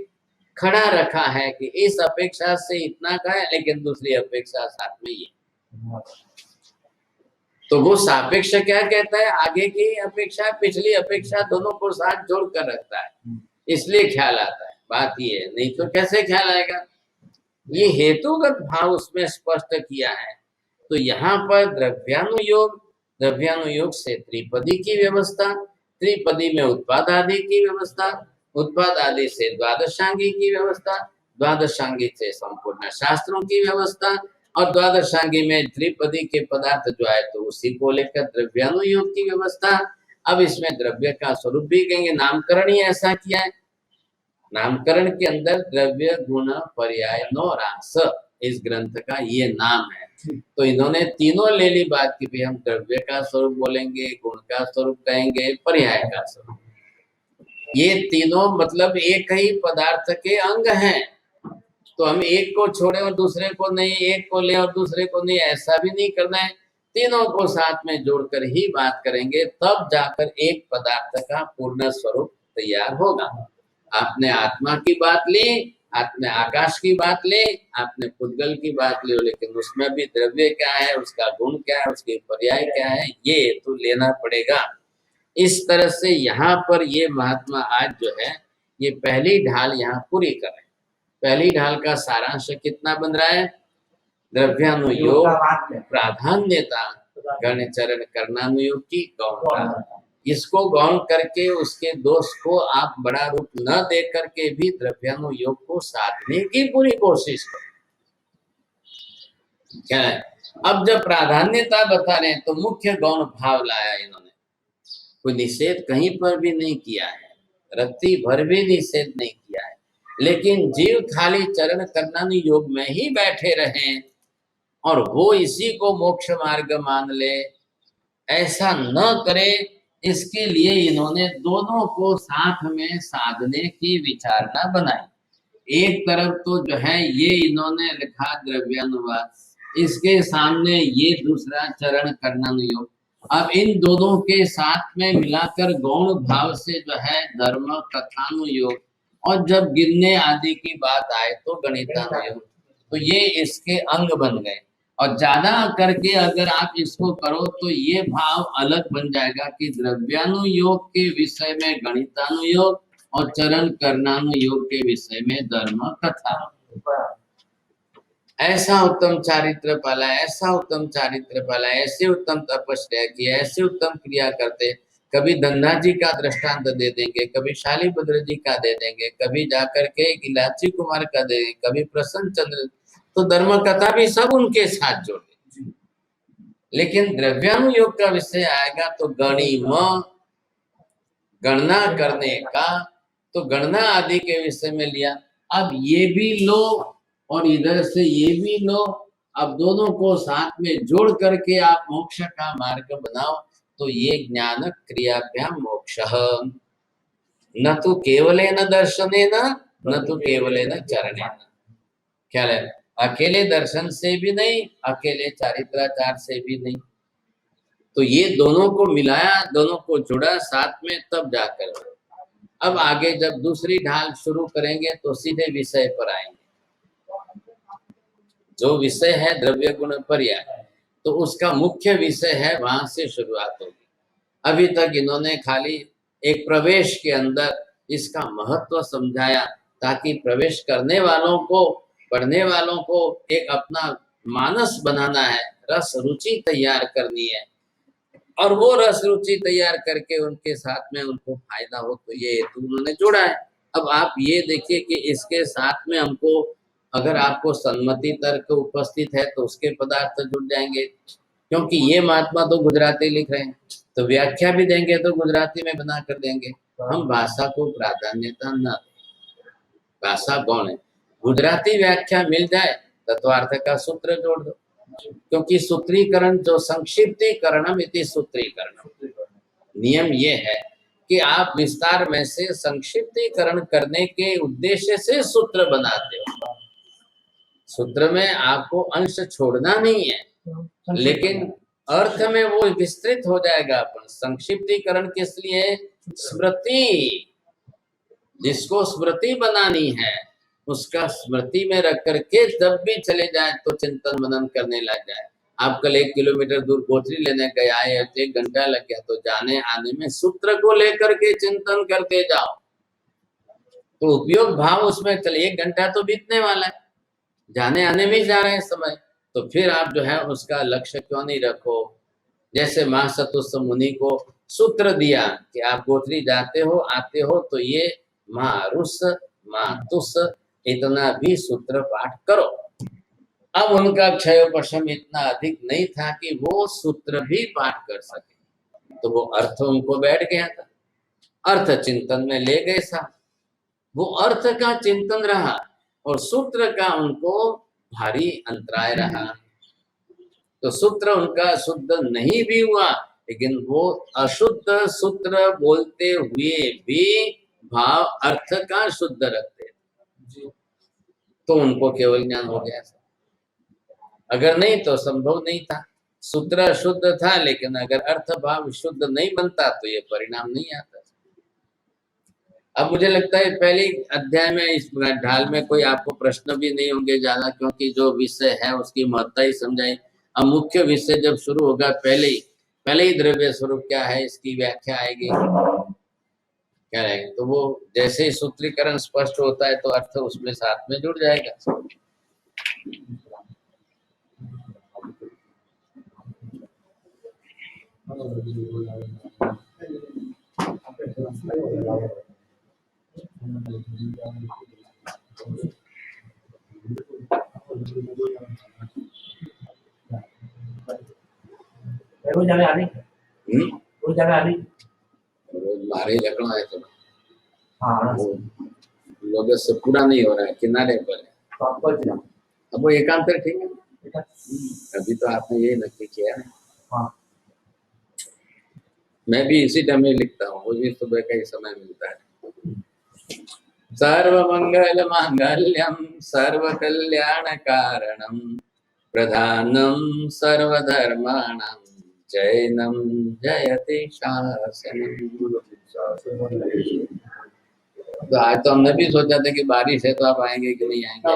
खड़ा रखा है कि इस अपेक्षा से इतना का है, लेकिन दूसरी अपेक्षा साथ में ये, तो वो सापेक्ष क्या कहता है, आगे की अपेक्षा पिछली अपेक्षा दोनों को साथ जोड़ कर रखता है, इसलिए ख्याल आता है। बात ये है, नहीं तो कैसे ख्याल आएगा, ये हेतुगत भाव उसमें स्पष्ट किया है। तो यहाँ पर द्रव्यानुयोग, द्रव्यानुयोग से त्रिपदी की व्यवस्था, त्रिपदी में उत्पाद आदि की व्यवस्था, उत्पाद आदि से द्वादशांगी की व्यवस्था, द्वादशांगी से संपूर्ण शास्त्रों की व्यवस्था, और द्वादशांगी में त्रिपदी के पदार्थ जो है तो उसी को लेकर द्रव्यानुयोग की व्यवस्था। अब इसमें द्रव्य का स्वरूप भी कहेंगे, नामकरण ही ऐसा किया है, नामकरण के अंदर द्रव्य गुण पर्याय नो रास, इस ग्रंथ का ये नाम है। तो इन्होंने तीनों ले ली बात की, भी हम द्रव्य का स्वरूप बोलेंगे, गुण का स्वरूप कहेंगे, पर्याय का स्वरूप, ये तीनों मतलब एक ही पदार्थ के अंग हैं। तो हम एक को छोड़े और दूसरे को नहीं, एक को ले और दूसरे को नहीं, ऐसा भी नहीं करना है, तीनों को साथ में जोड़कर ही बात करेंगे, तब जाकर एक पदार्थ का पूर्ण स्वरूप तैयार होगा। आपने आत्मा की बात ली, आपने आकाश की बात ली, आपने पुद्गल की बात ली, लेकिन उसमें भी द्रव्य क्या है, उसका गुण क्या है, उसके पर्याय क्या है, ये तो लेना पड़ेगा। इस तरह से यहाँ पर ये महात्मा आज जो है ये पहली ढाल यहाँ पूरी करें। पहली ढाल का सारांश कितना बन रहा है, द्रव्यानुयोग प्राधान्यता, गण चरण करणानुयोग की गौणता, इसको गौण करके उसके दोष को आप बड़ा रूप न दे करके भी द्रव्यानुयोग को साधने की पूरी कोशिश करें। क्या है, अब जब प्राधान्यता बता रहे हैं तो मुख्य गौण भाव लाया इन्होंने, कोई निषेध कहीं पर भी नहीं किया है, रत्ती भर भी निषेध नहीं किया है, लेकिन जीव खाली चरण करणानुयोग में ही बैठे रहें और वो इसी को मोक्ष मार्ग मान ले, ऐसा न करे, इसके लिए इन्होंने दोनों को साथ में साधने की विचारणा बनाई। एक तरफ तो जो है ये इन्होंने लिखा द्रव्यानुवाद, इसके सामने ये दूसरा चरण करणानुयोग, अब इन दोनों के साथ में मिलाकर गौण भाव से जो है धर्म कथानुयोग, और जब गिनने आदि की बात आए तो गणितानुयोग, तो ये इसके अंग बन गए। और ज्यादा करके अगर आप इसको करो तो ये भाव अलग बन जाएगा कि द्रव्यानुयोग के विषय में गणितानुयोग और चरण करणानुयोग के विषय में धर्म कथा। ऐसा उत्तम चारित्र पाला, ऐसा उत्तम चारित्र पाला, ऐसे उत्तम तपस्या की, ऐसे उत्तम क्रिया करते, कभी धन्ना जी का दृष्टांत दे देंगे, कभी शालिभद्र जी का दे देंगे, कभी जाकर के इलाची कुमार का दे देंगे, कभी प्रसन्न चंद्र, तो धर्म कथा भी सब उनके साथ जोड़े। लेकिन द्रव्यानुयोग का विषय आएगा तो गणिम, गणना करने का, तो गणना आदि के विषय में लिया। अब ये भी लो और इधर से ये भी लो, अब दोनों को साथ में जोड़ करके आप मोक्ष का मार्ग बनाओ, तो ये ज्ञान क्रियाभ्याम मोक्षः, न तो केवलेन दर्शनेन न तो केवलेन चरणेन। ख्याल है? अकेले दर्शन से भी नहीं, अकेले चारित्राचार से भी नहीं, तो ये दोनों को मिलाया, दोनों को जुड़ा साथ में, तब जाकर। अब आगे जब दूसरी ढाल शुरू करेंगे तो सीधे विषय पर आएंगे। जो विषय है द्रव्य गुण पर्याय, तो उसका मुख्य विषय है, वहां से शुरुआत होगी। अभी तक इन्होंने खाली एक प्रवेश के अंदर इसका महत्व समझाया, ताकि प्रवेश करने वालों को, पढ़ने वालों को एक अपना मानस बनाना है, रस रुचि तैयार करनी है, और वो रस रुचि तैयार करके उनके साथ में उनको फायदा हो, तो ये हेतु उन्होंने जोड़ा है। अब आप ये देखिए कि इसके साथ में हमको, अगर आपको सम्मति तर्क उपस्थित है तो उसके पदार्थ जुड़ जाएंगे, क्योंकि ये महात्मा तो गुजराती लिख रहे हैं, तो व्याख्या भी देंगे तो गुजराती में बना कर देंगे। हम भाषा को प्राधान्यता न दें। भाषा कौन है? गुजराती व्याख्या मिल जाए, तत्वार्थ का सूत्र जोड़ दो, क्योंकि सूत्रीकरण जो संक्षिप्तीकरणम इति सूत्रीकरणम, नियम ये है कि आप विस्तार में से संक्षिप्तीकरण करने के उद्देश्य से सूत्र बनाते हो। सूत्र में आपको अंश छोड़ना नहीं है, लेकिन अर्थ में वो विस्तृत हो जाएगा। अपन संक्षिप्तीकरण किस लिए? स्मृति, जिसको स्मृति बनानी है उसका स्मृति में रख करके जब भी चले जाए तो चिंतन मनन करने लग जाए। आप कल 1 किलोमीटर दूर गोथरी लेने गए, आए 1 घंटा लग गया, तो जाने आने में सूत्र को लेकर के चिंतन करते जाओ, तो उपयोग भाव उसमें चले। 1 घंटा तो बीतने वाला है, जाने आने में ही जा रहे हैं समय, तो फिर आप जो है उसका लक्ष्य क्यों नहीं रखो? जैसे महासतुस मुनि को सूत्र दिया कि आप गोथरी जाते हो आते हो, तो ये महारुस मातुस इतना भी सूत्र पाठ करो। अब उनका क्षयोपशम इतना अधिक नहीं था कि वो सूत्र भी पाठ कर सके, तो वो अर्थ उनको बैठ गया था, अर्थ चिंतन में ले गए साहब, वो अर्थ का चिंतन रहा और सूत्र का उनको भारी अंतराय रहा। तो सूत्र उनका शुद्ध नहीं भी हुआ, लेकिन वो अशुद्ध सूत्र बोलते हुए भी भाव अर्थ का शुद्ध रखते, तो उनको केवल ज्ञान हो गया। अगर नहीं तो संभव नहीं था। सूत्र शुद्ध था, लेकिन अगर अर्थ भाव शुद्ध नहीं बनता तो ये परिणाम नहीं आता। अब मुझे लगता है पहले अध्याय में इस ढाल में कोई आपको प्रश्न भी नहीं होंगे ज्यादा, क्योंकि जो विषय है उसकी महत्ता ही समझाई। अब मुख्य विषय जब शुरू होगा, पहले ही द्रव्य स्वरूप क्या है इसकी व्याख्या आएगी, क्या रहेगा, तो वो जैसे ही सूत्रीकरण स्पष्ट होता है तो अर्थ उसमें साथ में जुड़ जाएगा। रोज आवे आनी, रोज आवे आनी, रोज मारे लकड़ा है तो हाँ लोग से पूरा नहीं हो रहा है, किनारे पर है। तो आपको जी अब वो एकांतर ठीक है, अभी तो आपने ये नक्की किया है। हाँ, मैं भी इसी टाइम में लिखता हूँ, मुझे सुबह का ही समय मिलता है। सर्वमंगल मांगल्यम सर्व कल्याण कारणम प्रधानम सर्वधर्माणां जैनम जयति शासनम। तो आज तो हमने भी सोचा था कि बारिश है तो आप आएंगे कि नहीं आएंगे।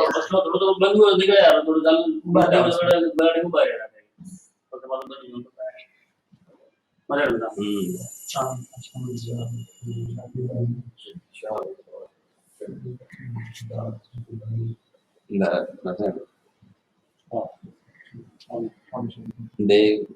देव